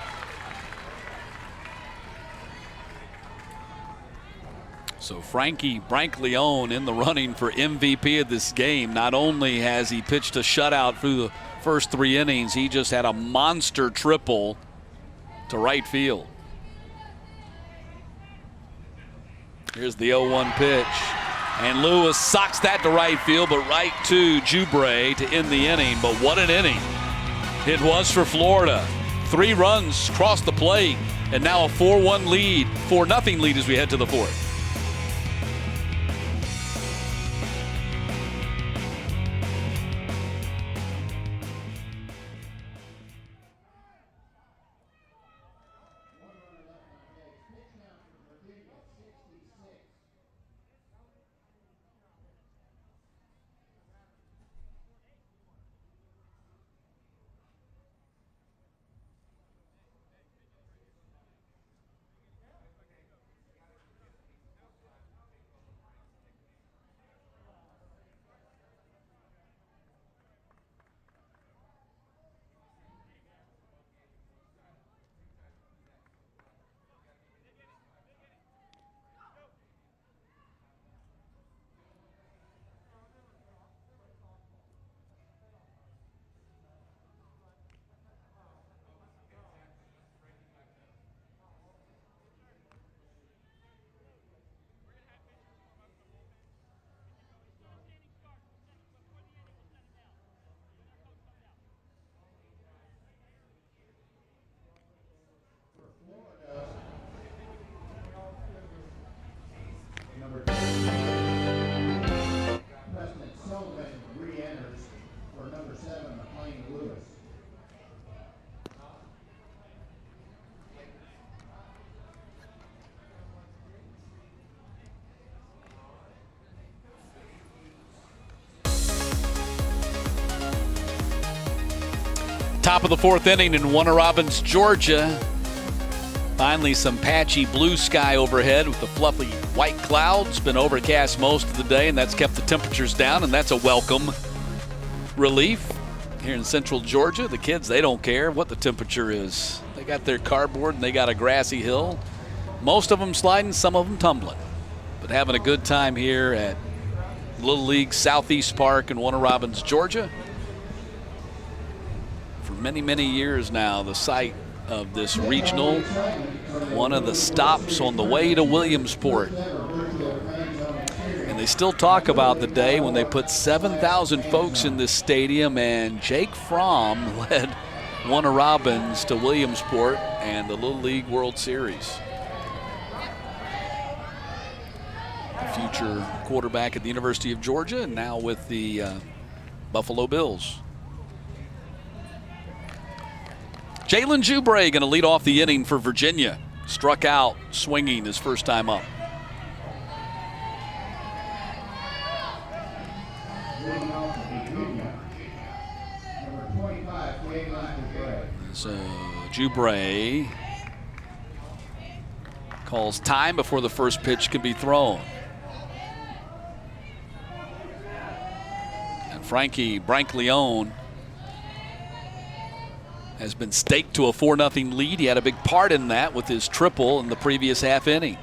So Frankie Brankleone in the running for MVP of this game. Not only has he pitched a shutout through the first 3 innings, he just had a monster triple to right field. Here's the 0-1 pitch. And Lewis socks that to right field, but right to Jubre to end the inning. But what an inning it was for Florida. 3 runs cross the plate, and now a 4-1 lead, 4-0 lead as we head to the 4th. Top of the 4th inning in Warner Robins, Georgia. Finally some patchy blue sky overhead with the fluffy white clouds. Been overcast most of the day, and that's kept the temperatures down, and that's a welcome relief. Here in central Georgia, the kids, they don't care what the temperature is. They got their cardboard, and they got a grassy hill. Most of them sliding, some of them tumbling. But having a good time here at Little League Southeast Park in Warner Robins, Georgia. For many, many years now, the site of this regional, one of the stops on the way to Williamsport. And they still talk about the day when they put 7,000 folks in this stadium, and Jake Fromm led Warner Robins to Williamsport and the Little League World Series. The future quarterback at the University of Georgia, and now with the Buffalo Bills. Jalen Jubre going to lead off the inning for Virginia. Struck out swinging his first time up. So Joubray calls time before the first pitch can be thrown. And Frankie Brancleone has been staked to a 4-0 lead. He had a big part in that with his triple in the previous half inning.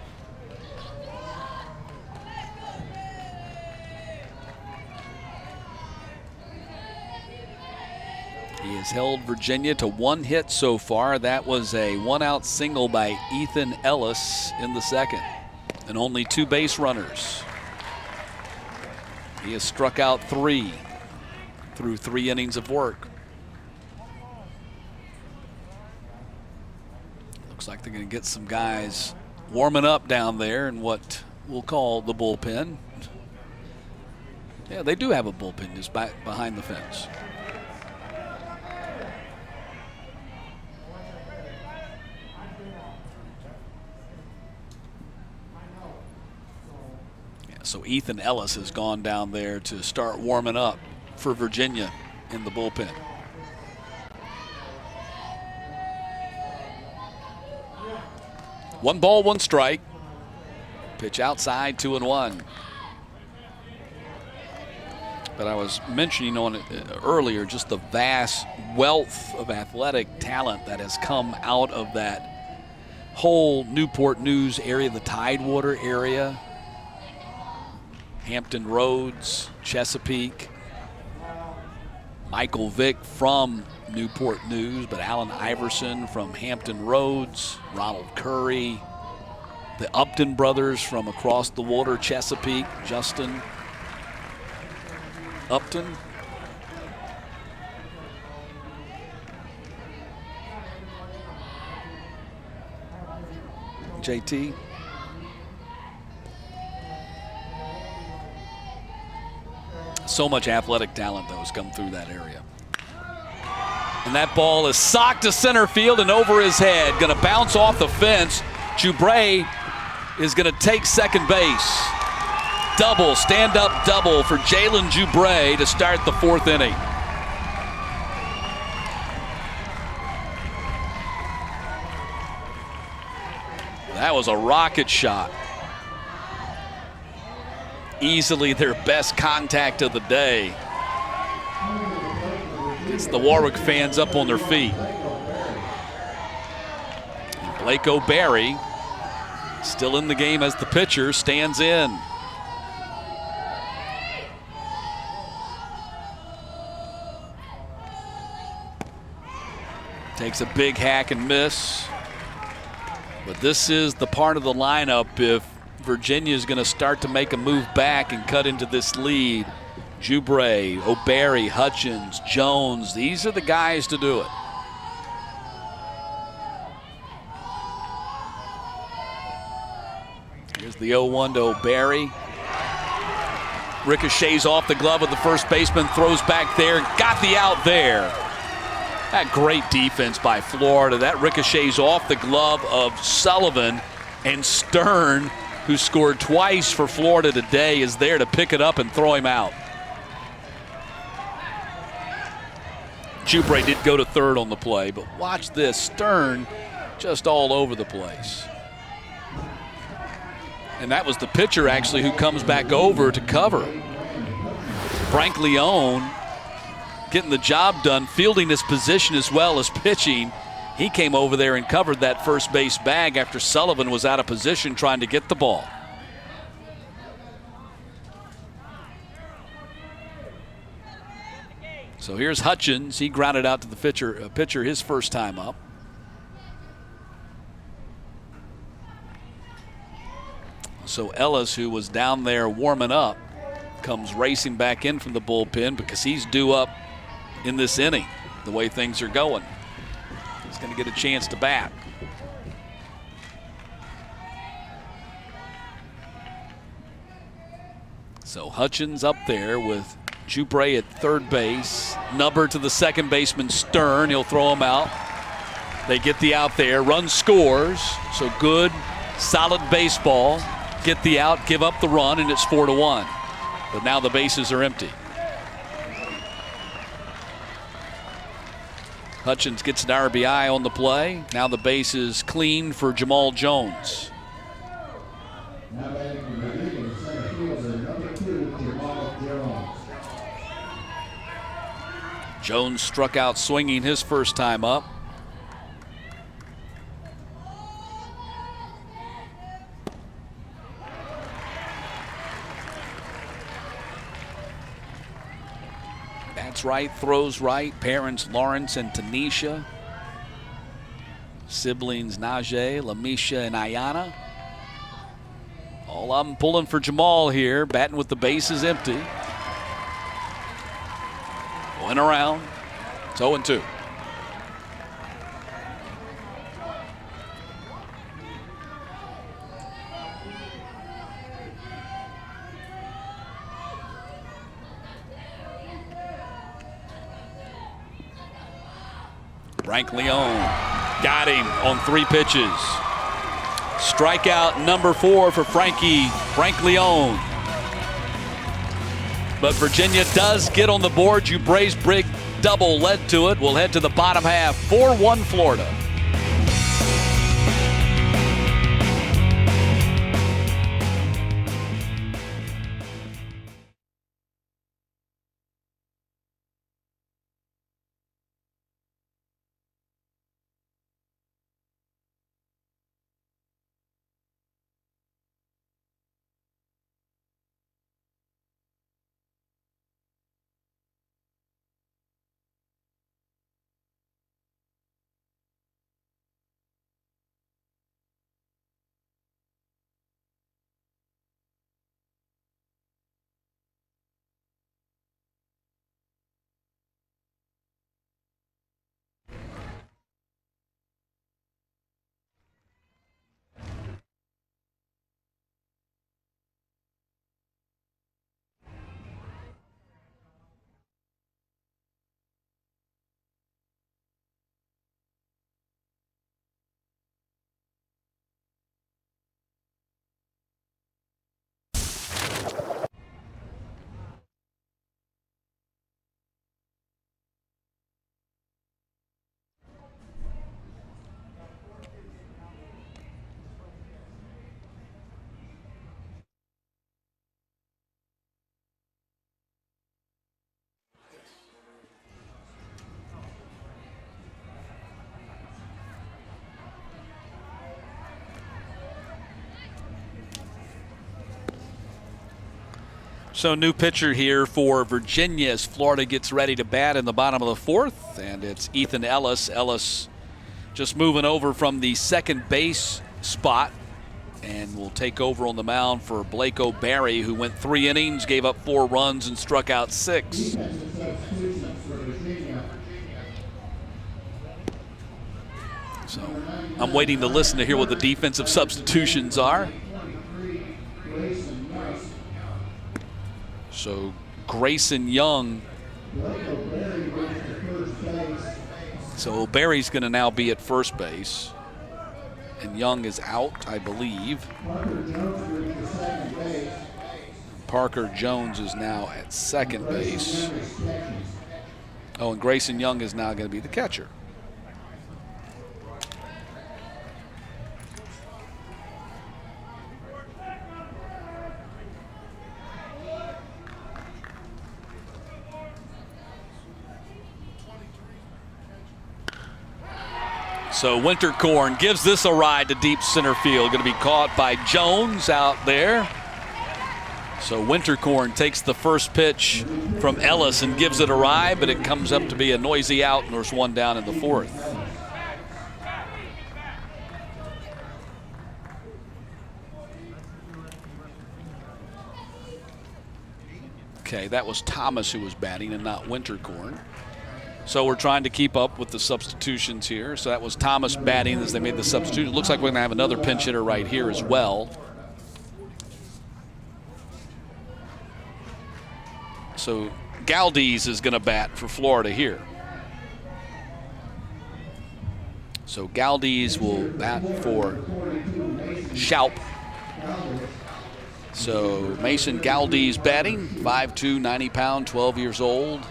He has held Virginia to 1 hit so far. That was a 1-out single by Ethan Ellis in the second, and only 2 base runners. He has struck out 3 through 3 innings of work. Looks like they're going to get some guys warming up down there in what we'll call the bullpen. Yeah, they do have a bullpen just back behind the fence. So Ethan Ellis has gone down there to start warming up for Virginia in the bullpen. One ball, 1 strike. Pitch outside, 2-1. But I was mentioning on it earlier just the vast wealth of athletic talent that has come out of that whole Newport News area, the Tidewater area. Hampton Roads, Chesapeake, Michael Vick from Newport News, but Allen Iverson from Hampton Roads, Ronald Curry, the Upton brothers from across the water, Chesapeake, Justin Upton. JT. So much athletic talent, though, has come through that area. And that ball is socked to center field and over his head. Going to bounce off the fence. Joubray is going to take second base. Double, stand-up double for Jalen Joubray to start the 4th inning. That was a rocket shot. Easily their best contact of the day. Gets the Warwick fans up on their feet. And Blake O'Barry, still in the game as the pitcher, stands in. Takes a big hack and miss. But this is the part of the lineup if Virginia is going to start to make a move back and cut into this lead. Joubray, O'Barry, Hutchins, Jones, these are the guys to do it. Here's the 0-1 to O'Barry. Ricochets off the glove of the first baseman, throws back there, got the out there. That great defense by Florida. That ricochets off the glove of Sullivan, and Stern, who scored twice for Florida today, is there to pick it up and throw him out. Joubray did go to third on the play, but watch this. Stern just all over the place. And that was the pitcher, actually, who comes back over to cover. Brancleone getting the job done, fielding his position as well as pitching. He came over there and covered that first base bag after Sullivan was out of position trying to get the ball. So here's Hutchins. He grounded out to the pitcher his first time up. So Ellis, who was down there warming up, comes racing back in from the bullpen because he's due up in this inning, the way things are going. He's going to get a chance to bat. So Hutchins up there with Joubray at third base. Number to the second baseman, Stern. He'll throw him out. They get the out there. Run scores. So good, solid baseball. Get the out, give up the run, and it's 4-1. But now the bases are empty. Hutchins gets an RBI on the play. Now the base is clean for Jamal Jones. Now batting for Virginia, center fielder number 2, Jamal Jones. Jones struck out swinging his first time up. That's right, throws right. Parents Lawrence and Tanisha. Siblings Najee, Lamisha, and Ayana. All of them pulling for Jamal here, batting with the bases empty. Going around. It's 0-2. Frank Leon got him on 3 pitches. Strikeout number 4 for Frank Leon. But Virginia does get on the board. Jubray's Brigg double led to it. We'll head to the bottom half. 4-1 Florida. So new pitcher here for Virginia as Florida gets ready to bat in the bottom of the 4th, and it's Ethan Ellis. Ellis just moving over from the second base spot and will take over on the mound for Blake O'Barry, who went 3 innings, gave up 4 runs, and struck out 6. So I'm waiting to listen to hear what the defensive substitutions are. So Grayson Young. So Barry's going to now be at first base. And Young is out, I believe. Parker Jones is now at second base. Oh, and Grayson Young is now going to be the catcher. So Wintercorn gives this a ride to deep center field. Going to be caught by Jones out there. So Wintercorn takes the first pitch from Ellis and gives it a ride, but it comes up to be a noisy out, and there's 1 down in the 4th. Okay, that was Thomas who was batting and not Wintercorn. So we're trying to keep up with the substitutions here. So that was Thomas batting as they made the substitution. It looks like we're going to have another pinch hitter right here as well. So Galdiz is going to bat for Florida here. So Galdiz will bat for Schaup. So Mason Galdiz batting, 5'2", 90-pound, 12 years old.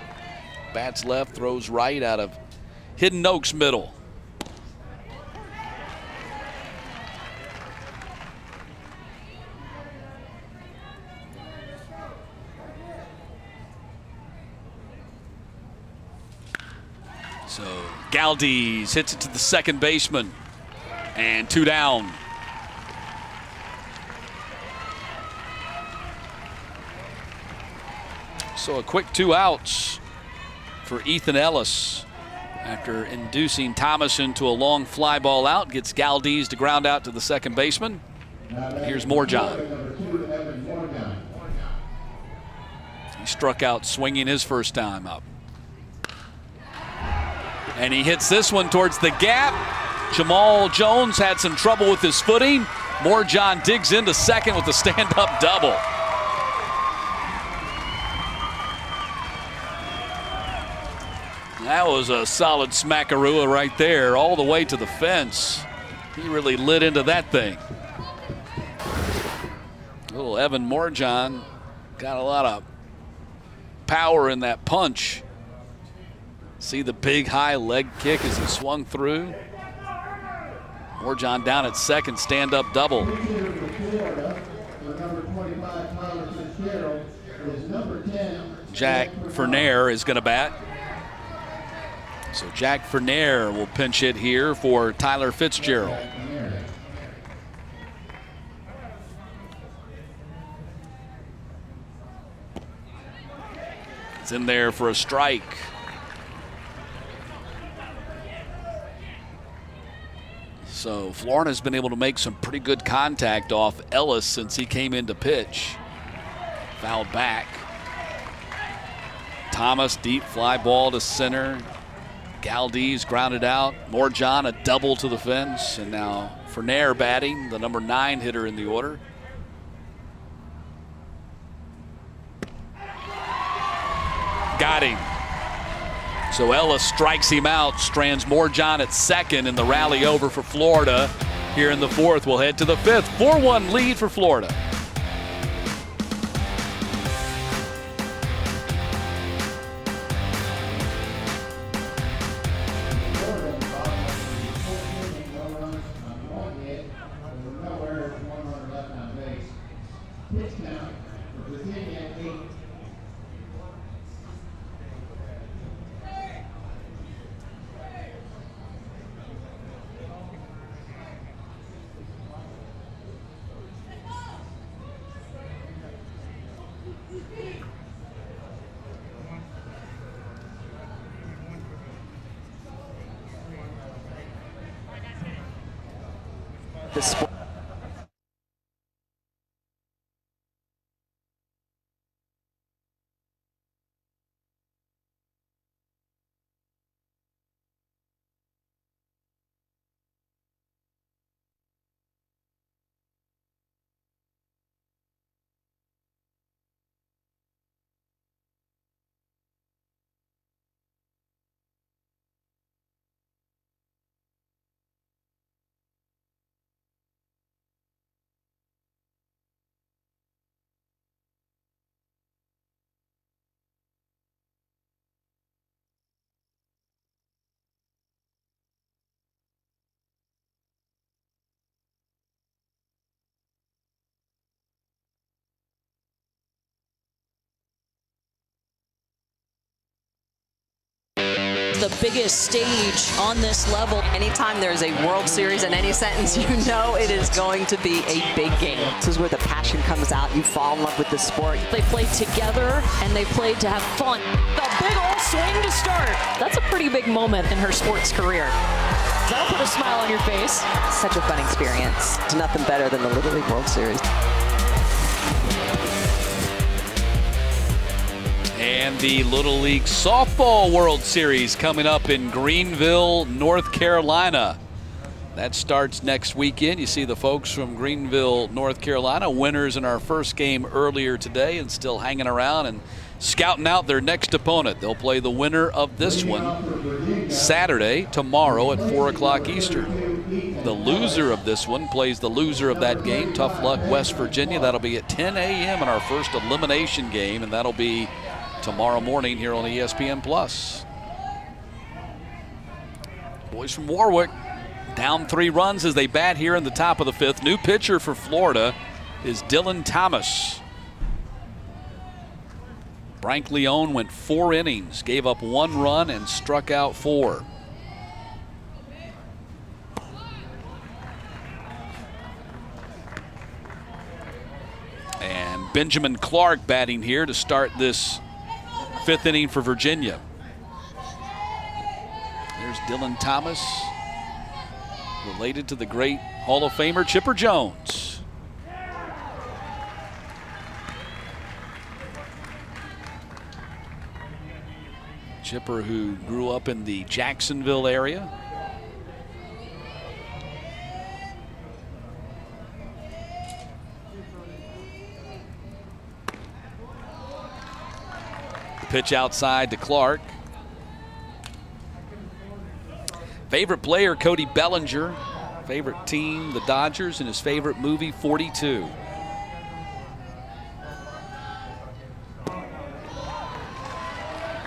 Bats left, throws right out of Hidden Oaks Middle. So Galdes hits it to the second baseman, and 2 down. So a quick 2 outs for Ethan Ellis after inducing Thomas into a long fly ball out. Gets Galdes to ground out to the second baseman. Here's Moorjohn. He struck out swinging his first time up. And he hits this one towards the gap. Jamal Jones had some trouble with his footing. Moorjohn digs into second with a stand-up double. That was a solid smackaroo right there, all the way to the fence. He really lit into that thing. Little Evan Moorjohn got a lot of power in that punch. See the big high leg kick as he swung through. Moorjohn down at second, stand-up double. Jack Fernair is going to bat. So Jack Fernair will pinch hit here for Tyler Fitzgerald. It's in there for a strike. So Florida's been able to make some pretty good contact off Ellis since he came in to pitch. Fouled back. Thomas, deep fly ball to center. Galdes grounded out. Moorjohn a double to the fence. And now Fernair batting, the number 9 hitter in the order. Got him. So Ellis strikes him out, strands Moorjohn at second, and the rally over for Florida here in the 4th. We'll head to the 5th. 4-1 lead for Florida. The biggest stage on this level. Anytime there's a World Series in any sentence, you know it is going to be a big game. This is where the passion comes out. You fall in love with the sport. They played together and they played to have fun. The big old swing to start. That's a pretty big moment in her sports career. That'll put a smile on your face. Such a fun experience. It's nothing better than the Little League World Series. And the Little League Softball World Series coming up in Greenville, North Carolina. That starts next weekend. You see the folks from Greenville, North Carolina, winners in our first game earlier today and still hanging around and scouting out their next opponent. They'll play the winner of this one Saturday, tomorrow at 4 o'clock Eastern. The loser of this one plays the loser of that game, Tough Luck, West Virginia. That'll be at 10 a.m. in our first elimination game, and that'll be tomorrow morning here on ESPN+. Boys from Warwick down 3 runs as they bat here in the top of the 5th. New pitcher for Florida is Dylan Thomas. Frank Leone went 4 innings, gave up 1 run and struck out 4. And Benjamin Clark batting here to start this 5th inning for Virginia. There's Dylan Thomas, related to the great Hall of Famer Chipper Jones. Chipper, who grew up in the Jacksonville area. The pitch outside to Clark. Favorite player, Cody Bellinger. Favorite team, the Dodgers, and his favorite movie, 42.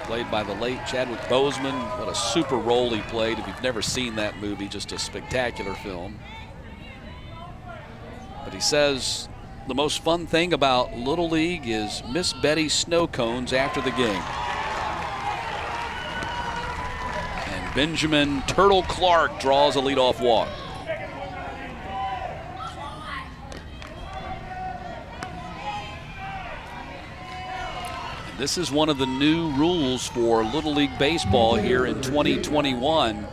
Played by the late Chadwick Boseman. What a super role he played. If you've never seen that movie, just a spectacular film. But he says the most fun thing about Little League is Miss Betty's snow cones after the game. And Benjamin Turtle Clark draws a leadoff walk. This is one of the new rules for Little League Baseball here in 2021.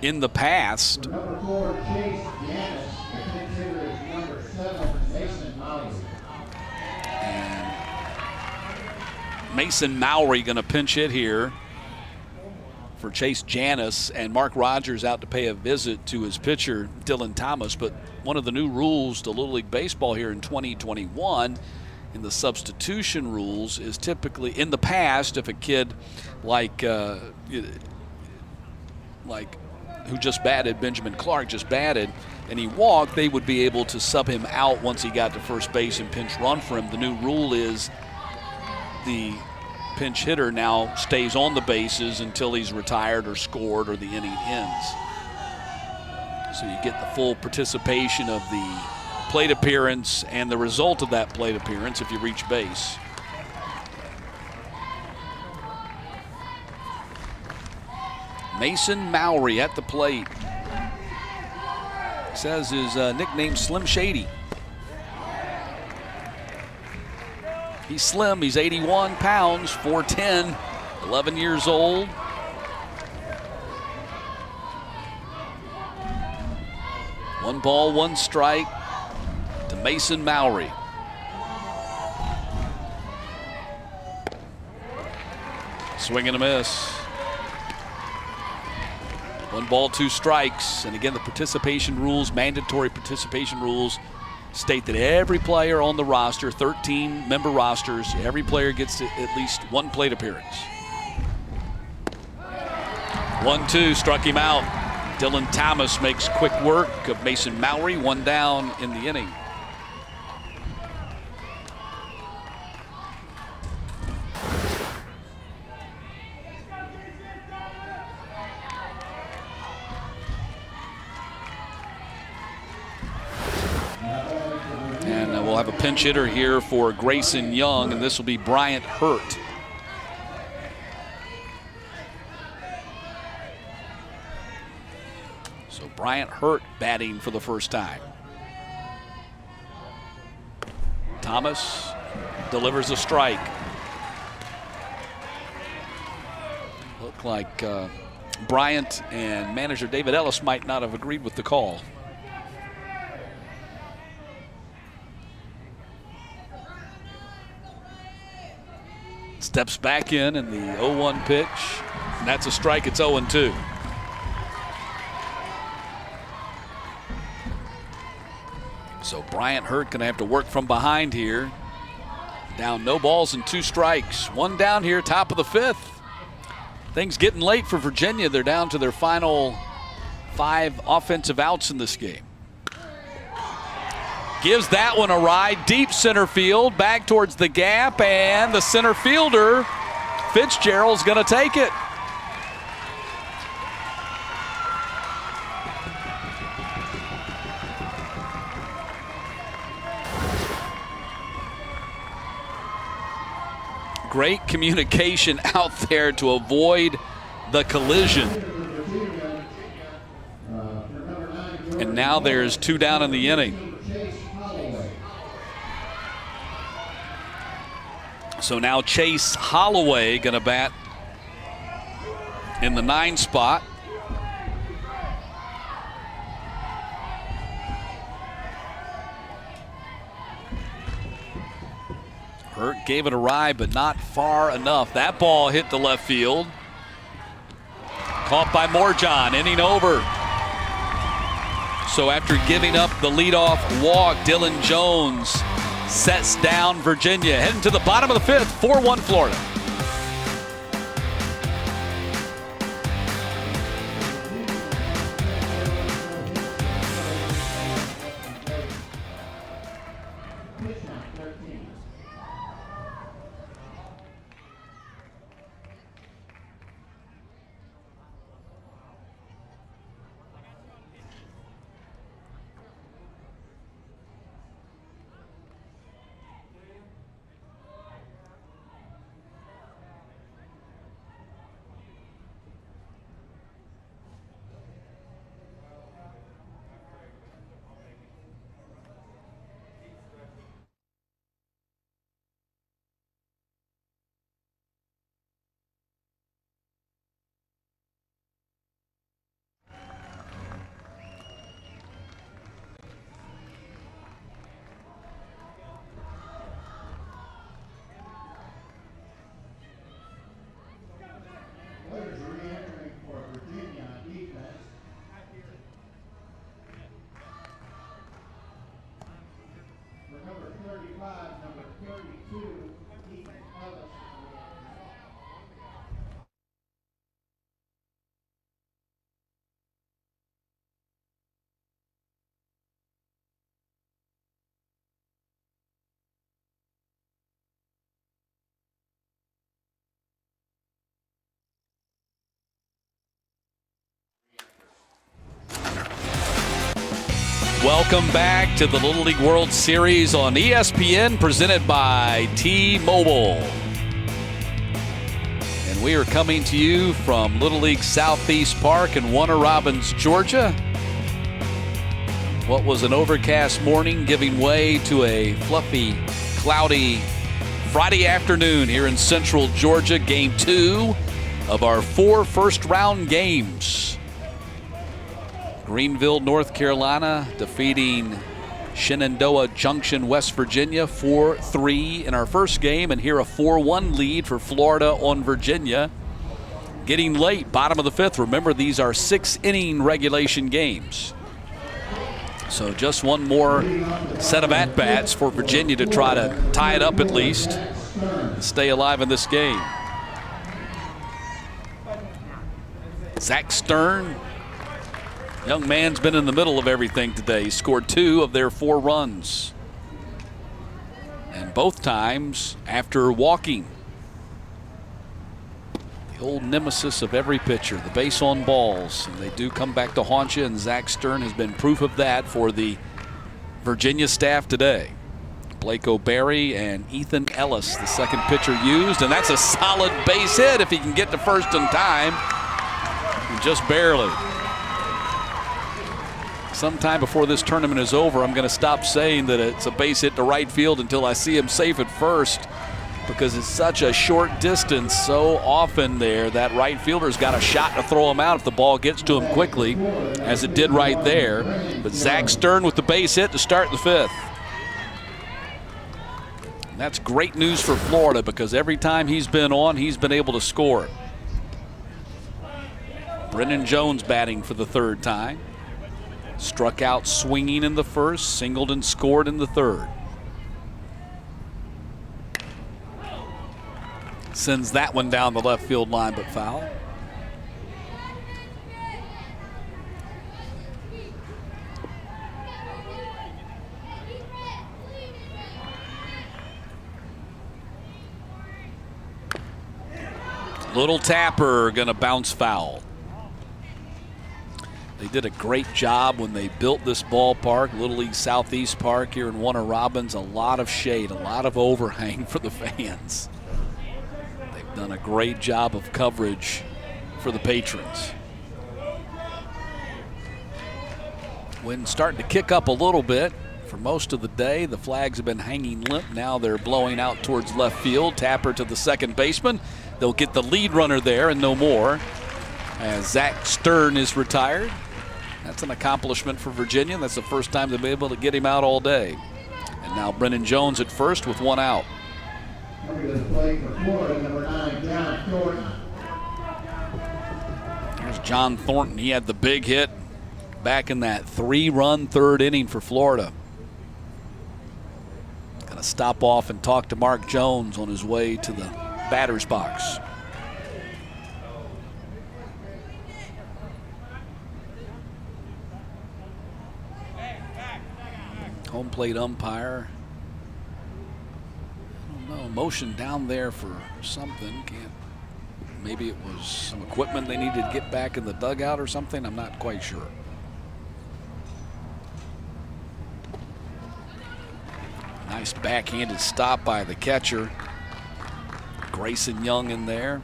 In the past, Number 4, Chase Janis. The pinch hitter is number 7, Mason Mowry. and Mason Mowry going to pinch hit here for Chase Janis, and Mark Rogers out to pay a visit to his pitcher, Dylan Thomas. But one of the new rules to Little League Baseball here in 2021 in the substitution rules is typically, in the past, if a kid like who just batted, Benjamin Clark just batted, and he walked, they would be able to sub him out once he got to first base and pinch run for him. The new rule is the pinch hitter now stays on the bases until he's retired or scored or the inning ends. So you get the full participation of the plate appearance and the result of that plate appearance if you reach base. Mason Mowry at the plate. Says his nickname Slim Shady. He's slim, he's 81 pounds, 4'10", 11 years old. One ball, one strike to Mason Mowry. Swing and a miss. 1 ball, 2 strikes. And again, the participation rules, mandatory participation rules, state that every player on the roster, 13 member rosters, every player gets at least 1 plate appearance. 1-2, struck him out. Dylan Thomas makes quick work of Mason Mowry, 1 down in the inning. And we'll have a pinch hitter here for Grayson Young, and this will be Bryant Hurt. So Bryant Hurt batting for the first time. Thomas delivers a strike. Looked like Bryant and manager David Ellis might not have agreed with the call. Steps back in the 0-1 pitch, and that's a strike. It's 0-2. So Bryant Hurt going to have to work from behind here. Down no balls and 2 strikes. 1 down here, top of the 5th. Things getting late for Virginia. They're down to their final 5 offensive outs in this game. Gives that one a ride, deep center field, back towards the gap, and the center fielder, Fitzgerald's going to take it. Great communication out there to avoid the collision. And now there's 2 down in the inning. So now Chase Holloway going to bat in the 9 spot. Hurt gave it a ride, but not far enough. That ball hit the left field. Caught by Morjon, inning over. So after giving up the leadoff walk, Dylan Jones sets down Virginia. Heading to the bottom of the 5th, 4-1 Florida. Welcome back to the Little League World Series on ESPN, presented by T-Mobile. And we are coming to you from Little League Southeast Park in Warner Robins, Georgia. What was an overcast morning giving way to a fluffy, cloudy Friday afternoon here in central Georgia. Game 2 of our 4 first-round games. Greenville, North Carolina, defeating Shenandoah Junction, West Virginia, 4-3 in our first game, and here a 4-1 lead for Florida on Virginia. Getting late, bottom of the 5th. Remember, these are 6-inning regulation games. So just one more set of at-bats for Virginia to try to tie it up at least and stay alive in this game. Zach Stern. Young man's been in the middle of everything today. He scored 2 of their 4 runs. And both times after walking. The old nemesis of every pitcher, the base on balls. And they do come back to haunt you, and Zach Stern has been proof of that for the Virginia staff today. Blake O'Berry and Ethan Ellis, the second pitcher used. And that's a solid base hit if he can get to first in time. And just barely. Sometime before this tournament is over, I'm going to stop saying that it's a base hit to right field until I see him safe at first, because it's such a short distance. So often there, that right fielder's got a shot to throw him out if the ball gets to him quickly, as it did right there. But Zach Stern with the base hit to start the 5th. And that's great news for Florida, because every time he's been on, he's been able to score. Brennan Jones batting for the 3rd time. Struck out swinging in the 1st, singled and scored in the 3rd. Sends that one down the left field line, but foul. Little tapper gonna bounce foul. They did a great job when they built this ballpark, Little League Southeast Park here in Warner Robins. A lot of shade, a lot of overhang for the fans. done a great job of coverage for the patrons. Wind starting to kick up a little bit. For most of the day, the flags have been hanging limp. Now they're blowing out towards left field. Tapper to the second baseman. They'll get the lead runner there and no more, as Zach Stern is retired. That's an accomplishment for Virginia. That's the first time they've been able to get him out all day. And now Brennan Jones at first with one out. Coming to the plate for Florida, number 9, John Thornton. There's John Thornton. He had the big hit back in that 3-run third inning for Florida. Gonna stop off and talk to Mark Jones on his way to the batter's box. Home plate umpire. I don't know, motion down there for something. Maybe it was some equipment they needed to get back in the dugout or something. I'm not quite sure. Nice backhanded stop by the catcher. Grayson Young in there.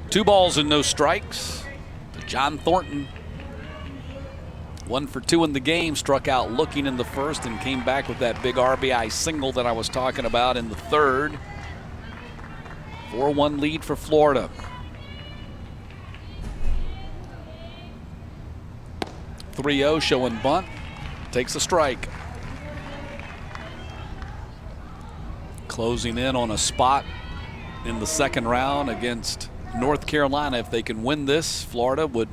Two balls and no strikes to John Thornton. 1 for 2 in the game, struck out looking in the first and came back with that big RBI single that I was talking about in the third. 4-1 lead for Florida. .30 showing bunt, takes a strike. Closing in on a spot in the second round against North Carolina. If they can win this, Florida would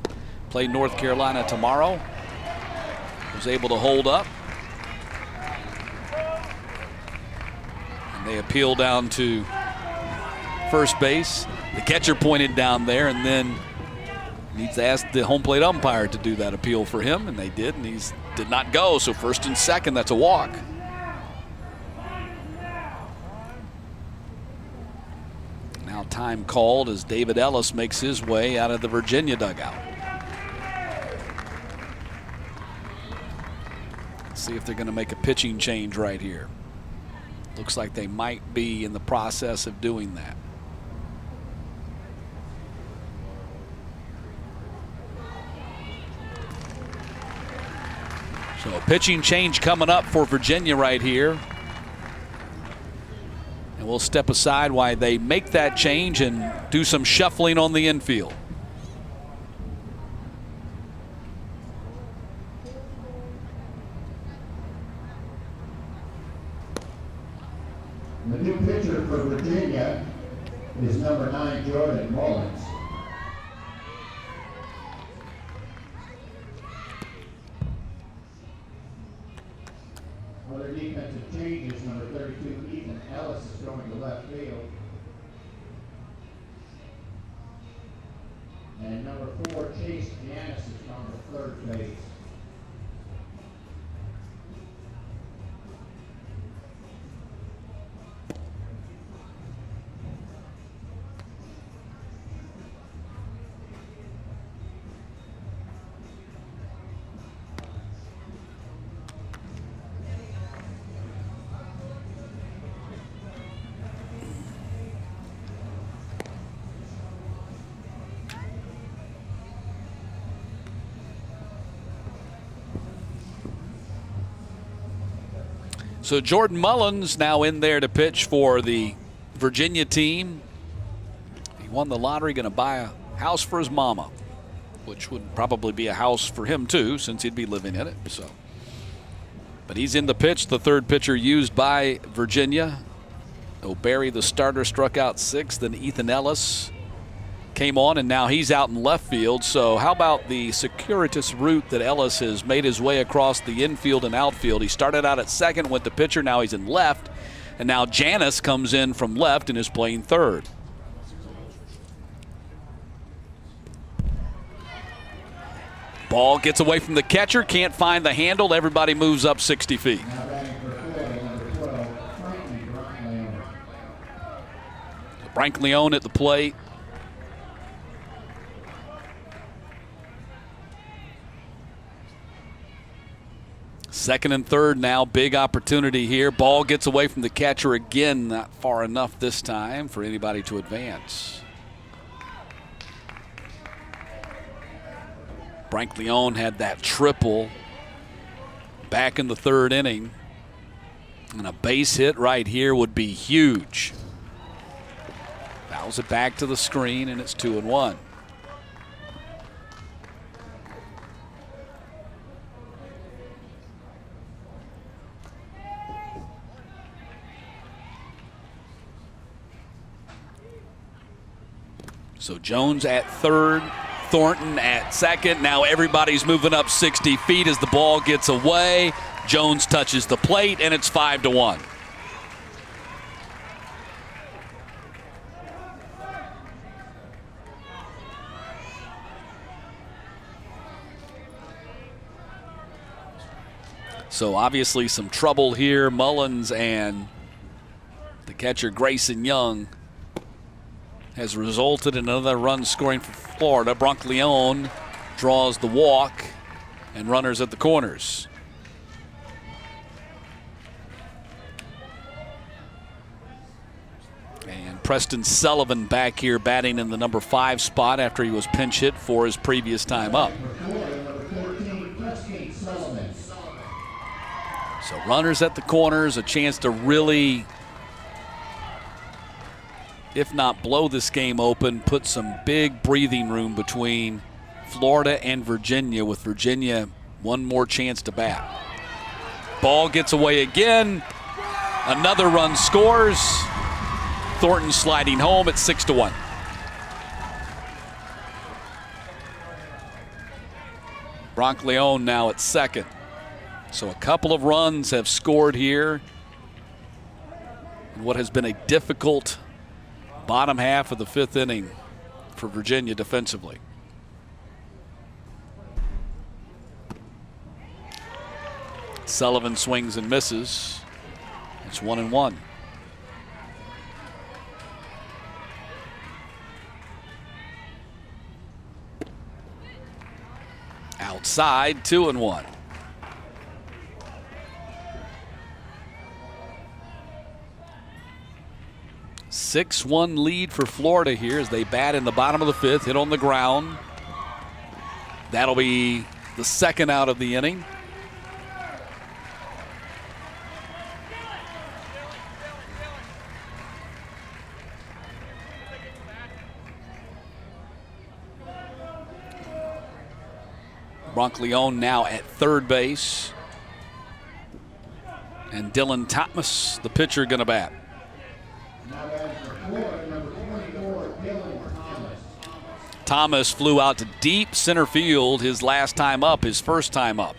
play North Carolina tomorrow. Was able to hold up. And they appeal down to first base. The catcher pointed down there and then needs to ask the home plate umpire to do that appeal for him, and they did, and he did not go. So first and second, that's a walk. Now time called as David Ellis makes his way out of the Virginia dugout. See if they're going to make a pitching change right here. Looks like they might be in the process of doing that. So a pitching change coming up for Virginia right here. And we'll step aside while they make that change and do some shuffling on the infield. The new pitcher for Virginia is number 9, Jordan Mullins. Other defensive changes, number 32, Ethan Ellis is going to left field. And number 4, Chase Janis is going to third base. So Jordan Mullins now in there to pitch for the Virginia team. He won the lottery, going to buy a house for his mama, which would probably be a house for him too, since he'd be living in it. So, but he's in the pitch, the third pitcher used by Virginia. O'Barry, the starter, struck out 6th. Then Ethan Ellis came on, and now he's out in left field. So how about the circuitous route that Ellis has made his way across the infield and outfield? He started out at second, went to pitcher, now he's in left. And now Janis comes in from left and is playing third. Ball gets away from the catcher, can't find the handle. Everybody moves up 60 feet. Frank Leone at the plate. Second and third now, big opportunity here. Ball gets away from the catcher again, not far enough this time for anybody to advance. Brancleone had that triple back in the third inning. And a base hit right here would be huge. Fouls it back to the screen, and it's 2-1. So Jones at third, Thornton at second. Now everybody's moving up 60 feet as the ball gets away. Jones touches the plate, and it's 5-1. So obviously some trouble here. Mullins and the catcher Grayson Young has resulted in another run scoring for Florida. Brancleone draws the walk and runners at the corners. And Preston Sullivan back here batting in the number 5 spot after he was pinch hit for his previous time up. So runners at the corners, a chance to really, if not blow this game open, put some big breathing room between Florida and Virginia, with Virginia one more chance to bat. Ball gets away again. Another run scores. Thornton sliding home at 6-1. Brancleone now at second. So a couple of runs have scored here in what has been a difficult bottom half of the 5th inning for Virginia defensively. Sullivan swings and misses. It's 1-1. Outside, 2-1. 6-1 lead for Florida here as they bat in the bottom of the 5th, hit on the ground. That'll be the second out of the inning. Brancleone now at third base. And Dylan Thomas, the pitcher, going to bat. Thomas flew out to deep center field his last time up, his first time up.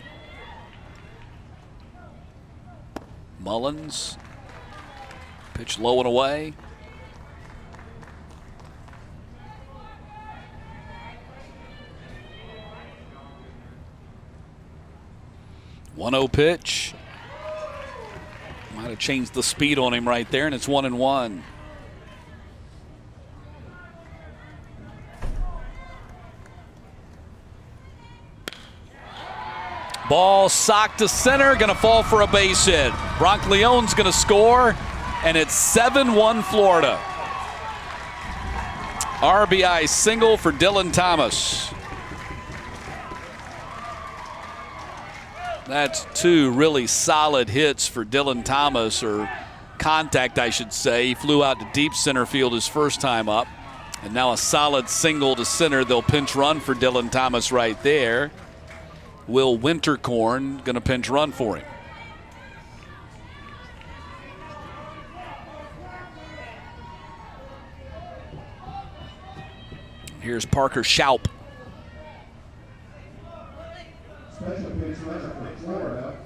Mullins, pitch low and away. One-0 pitch. Might have changed the speed on him right there, and it's 1-1. Ball socked to center, going to fall for a base hit. Brancleone's going to score, and it's 7-1 Florida. RBI single for Dylan Thomas. That's two really solid hits for Dylan Thomas, or contact, I should say. He flew out to deep center field his first time up, and now a solid single to center. They'll pinch run for Dylan Thomas right there. Will Wintercorn going to pinch run for him. Here's Parker Schaup. Special pitch runner for Florida.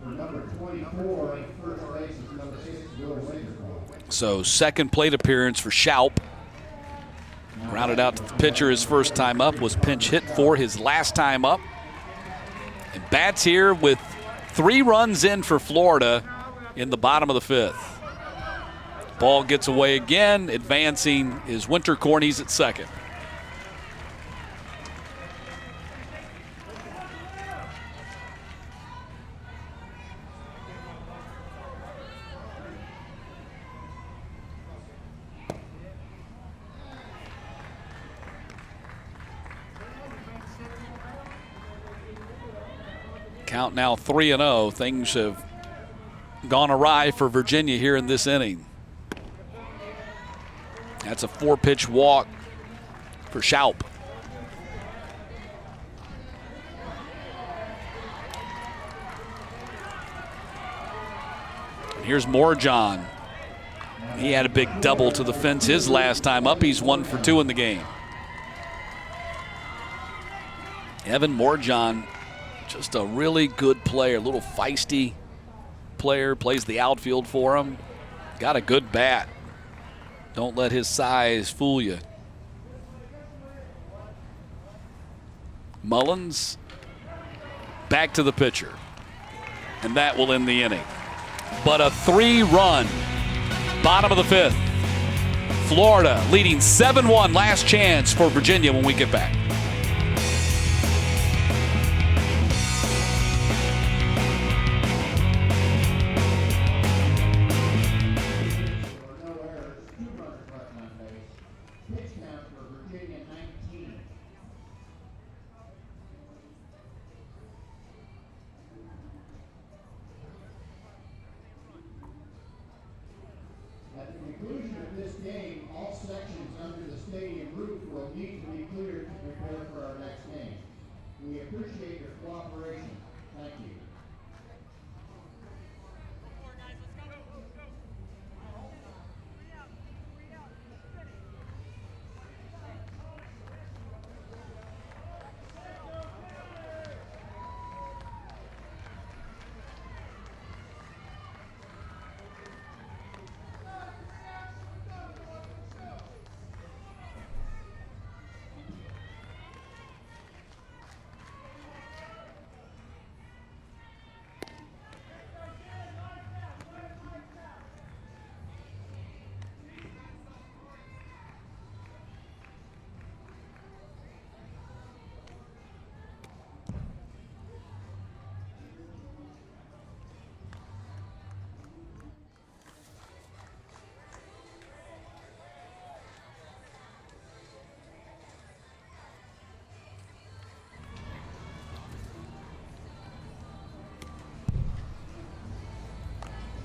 For number 24, first base is number 6, Will Wintercorn. So second plate appearance for Schaup. Grounded out to the pitcher his first time up, was pinch hit for his last time up. And bats here with 3 runs in for Florida in the bottom of the 5th. Ball gets away again. Advancing is Wintercorn. He's at second. Count now 3-0. Things have gone awry for Virginia here in this inning. That's a 4-pitch walk for Schaup. And here's Morjohn. He had a big double to the fence his last time up. He's 1 for 2 in the game. Evan Morjohn, just a really good player, a little feisty player, plays the outfield for him. Got a good bat. Don't let his size fool you. Mullins back to the pitcher. And that will end the inning. But a 3-run bottom of the 5th. Florida leading 7-1. Last chance for Virginia when we get back. At the conclusion of this game, all sections under the stadium roof will need to be cleared to prepare for our next game. We appreciate your cooperation. Thank you.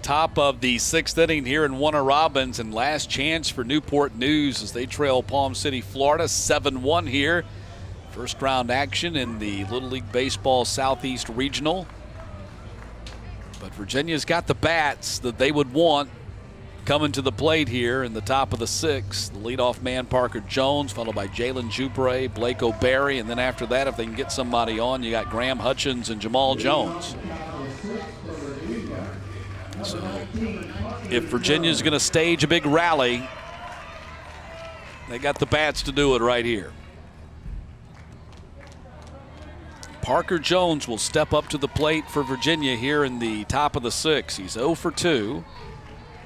Top of the 6th inning here in Warner Robins, and last chance for Newport News as they trail Palm City, Florida, 7-1 here. First round action in the Little League Baseball Southeast Regional. But Virginia's got the bats that they would want coming to the plate here in the top of the 6th. The leadoff man, Parker Jones, followed by Jalen Jupre, Blake O'Barry, and then after that, if they can get somebody on, you got Graham Hutchins and Jamal Jones. So if Virginia's going to stage a big rally, they got the bats to do it right here. Parker Jones will step up to the plate for Virginia here in the top of the 6th. He's 0 for 2.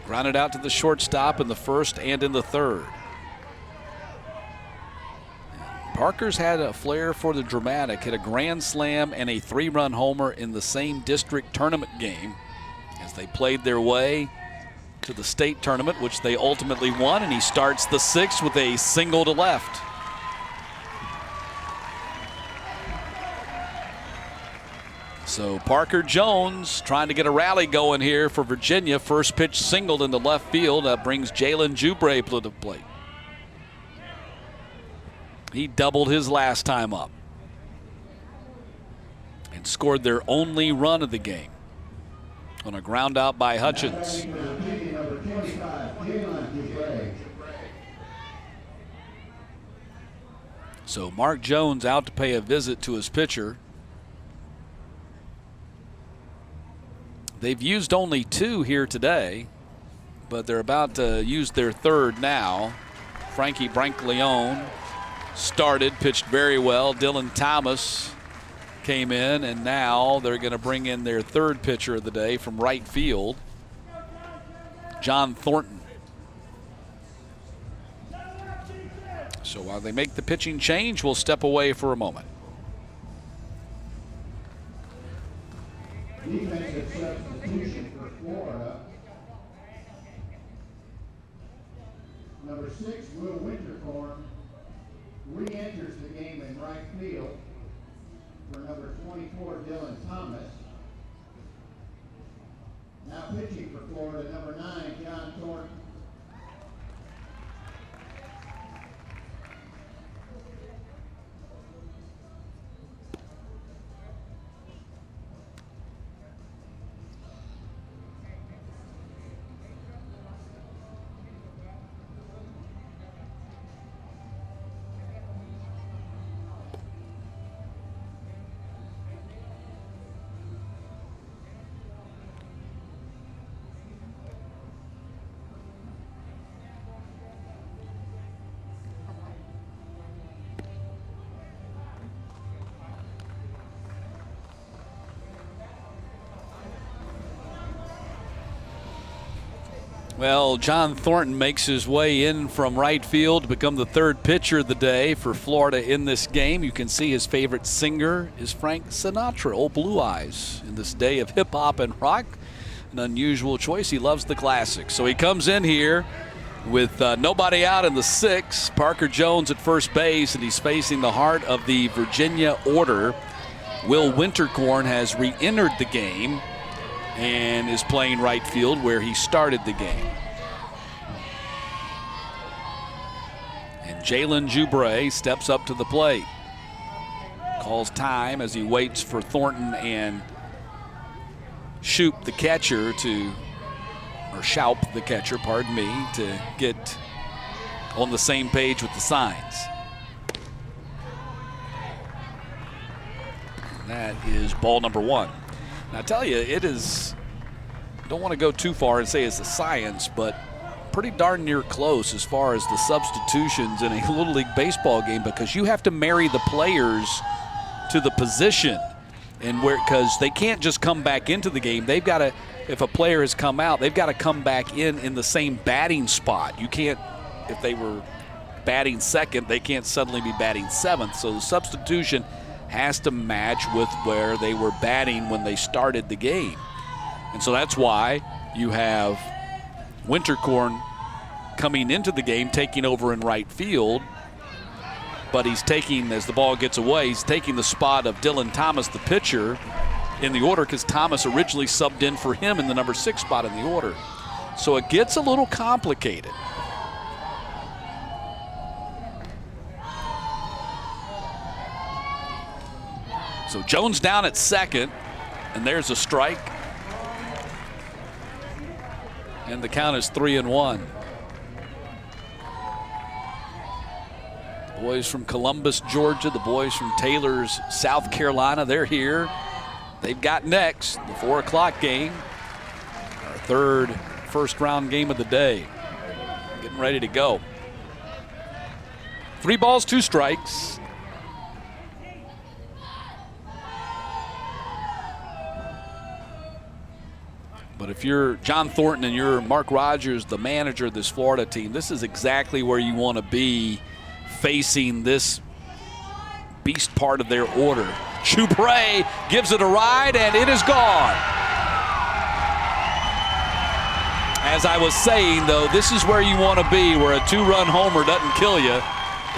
Grounded out to the shortstop in the 1st and in the 3rd. Parker's had a flair for the dramatic. Hit a grand slam and a 3-run homer in the same district tournament game as they played their way to the state tournament, which they ultimately won, and he starts the 6th with a single to left. So Parker Jones trying to get a rally going here for Virginia. First pitch singled into left field. That brings Jalen Jupre to the plate. He doubled his last time up and scored their only run of the game on a ground out by Hutchins. So Mark Jones out to pay a visit to his pitcher. They've used only 2 here today, but they're about to use their 3rd now. Frankie Brancaleone started, pitched very well. Dylan Thomas came in, and now they're going to bring in their 3rd pitcher of the day from right field, John Thornton. So while they make the pitching change, we'll step away for a moment. Defensive substitution for Florida. Number 6, Will Wintercorn, re-enters the game in right field for number 24, Dylan Thomas. Now pitching for Florida, number 9, John Thornton. Well, John Thornton makes his way in from right field to become the third pitcher of the day for Florida in this game. You can see his favorite singer is Frank Sinatra, Old Blue Eyes, in this day of hip-hop and rock. An unusual choice. He loves the classics. So he comes in here with nobody out in the 6th. Parker Jones at first base, and he's facing the heart of the Virginia order. Will Winterkorn has re-entered the game and is playing right field where he started the game. And Jalen Joubray steps up to the plate. Calls time as he waits for Thornton and Shoup the catcher to get on the same page with the signs. And that is ball number 1. I tell you, it is, don't want to go too far and say it's a science, but pretty darn near close as far as the substitutions in a Little League baseball game, because you have to marry the players to the position, and because they can't just come back into the game. They've got to, if a player has come out, they've got to come back in the same batting spot. You can't, if they were batting second, they can't suddenly be batting 7th. So the substitution has to match with where they were batting when they started the game. And so that's why you have Winterkorn coming into the game, taking over in right field, but he's taking, as the ball gets away, he's taking the spot of Dylan Thomas, the pitcher, in the order, because Thomas originally subbed in for him in the number 6 spot in the order. So it gets a little complicated. So Jones down at second, and there's a strike. And the count is 3-1. The boys from Columbus, Georgia, the boys from Taylor's, South Carolina, they're here. They've got next, the 4 o'clock game, our third first-round game of the day. Getting ready to go. 3 balls, 2 strikes. But if you're John Thornton and you're Mark Rogers, the manager of this Florida team, this is exactly where you want to be facing this beast part of their order. Joubray gives it a ride, and it is gone. As I was saying, though, this is where you want to be, where a 2-run homer doesn't kill you.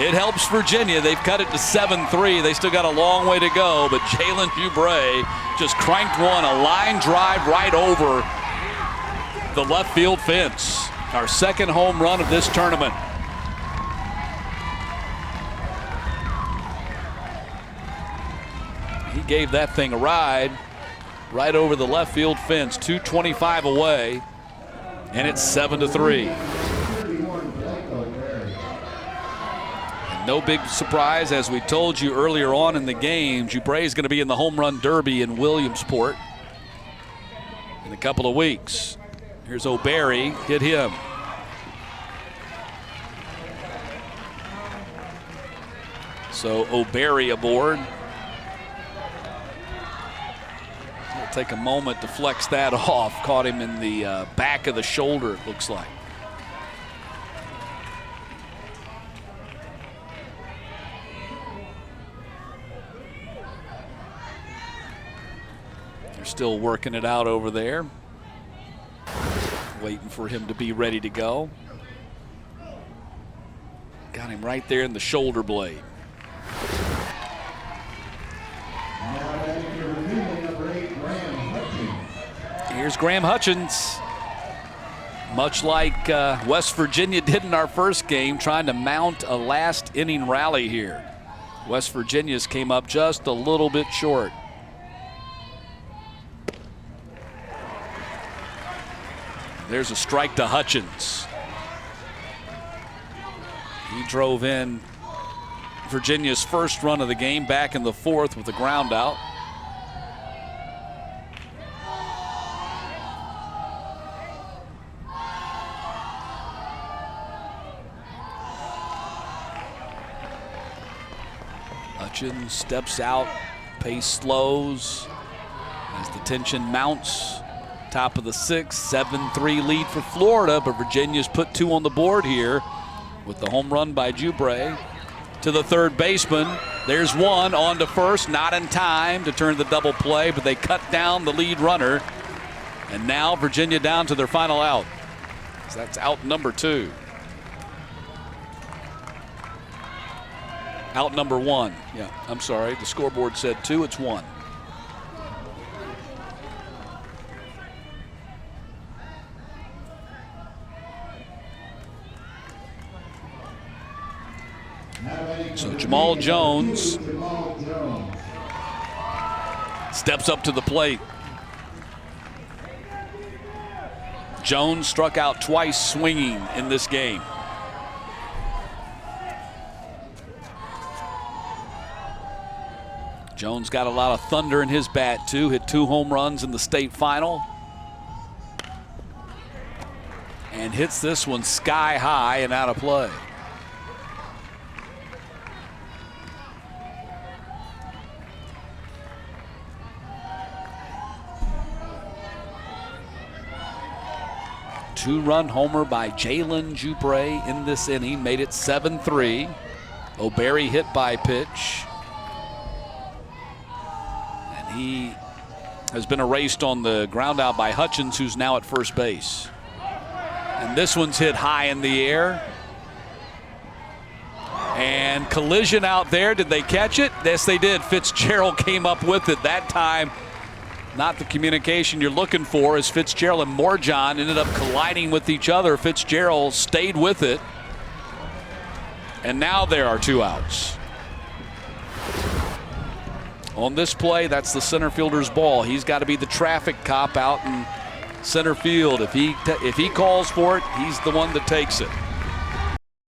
It helps Virginia. They've cut it to 7-3. They still got a long way to go, but Jalen Joubray just cranked one, a line drive right over the left field fence. Our second home run of this tournament. He gave that thing a ride right over the left field fence, 225 away, and it's 7-3. No big surprise, as we told you earlier on in the game, Joubray is going to be in the home run derby in Williamsport in a couple of weeks. Here's O'Berry, hit him. So O'Berry aboard. He'll take a moment to flex that off. Caught him in the back of the shoulder, it looks like. Still working it out over there. Waiting for him to be ready to go. Got him right there in the shoulder blade. Here's Graham Hutchins. Much like West Virginia did in our first game, trying to mount a last inning rally here. West Virginia's came up just a little bit short. There's a strike to Hutchins. He drove in Virginia's first run of the game back in the fourth with a ground out. Hutchins steps out, pace slows as the tension mounts. Top of the sixth, 7-3 lead for Florida, but Virginia's put 2 on the board here with the home run by Jubre. To the third baseman, there's one on to first, not in time to turn the double play, but they cut down the lead runner. And now Virginia down to their final out. So that's out number 2. Out number 1. Yeah, I'm sorry. The scoreboard said 2. It's 1. So Jamal Jones steps up to the plate. Jones struck out twice swinging in this game. Jones got a lot of thunder in his bat too, hit 2 home runs in the state final. And hits this one sky high and out of play. Two-run homer by Jalen Jubre in this inning made it 7-3. O'Berry hit by pitch. And he has been erased on the ground out by Hutchins, who's now at first base. And this one's hit high in the air. And collision out there. Did they catch it? Yes, they did. Fitzgerald came up with it that time. Not the communication you're looking for, as Fitzgerald and Morjon ended up colliding with each other. Fitzgerald stayed with it. And now there are 2 outs. On this play, that's the center fielder's ball. He's got to be the traffic cop out in center field. If he calls for it, he's the one that takes it.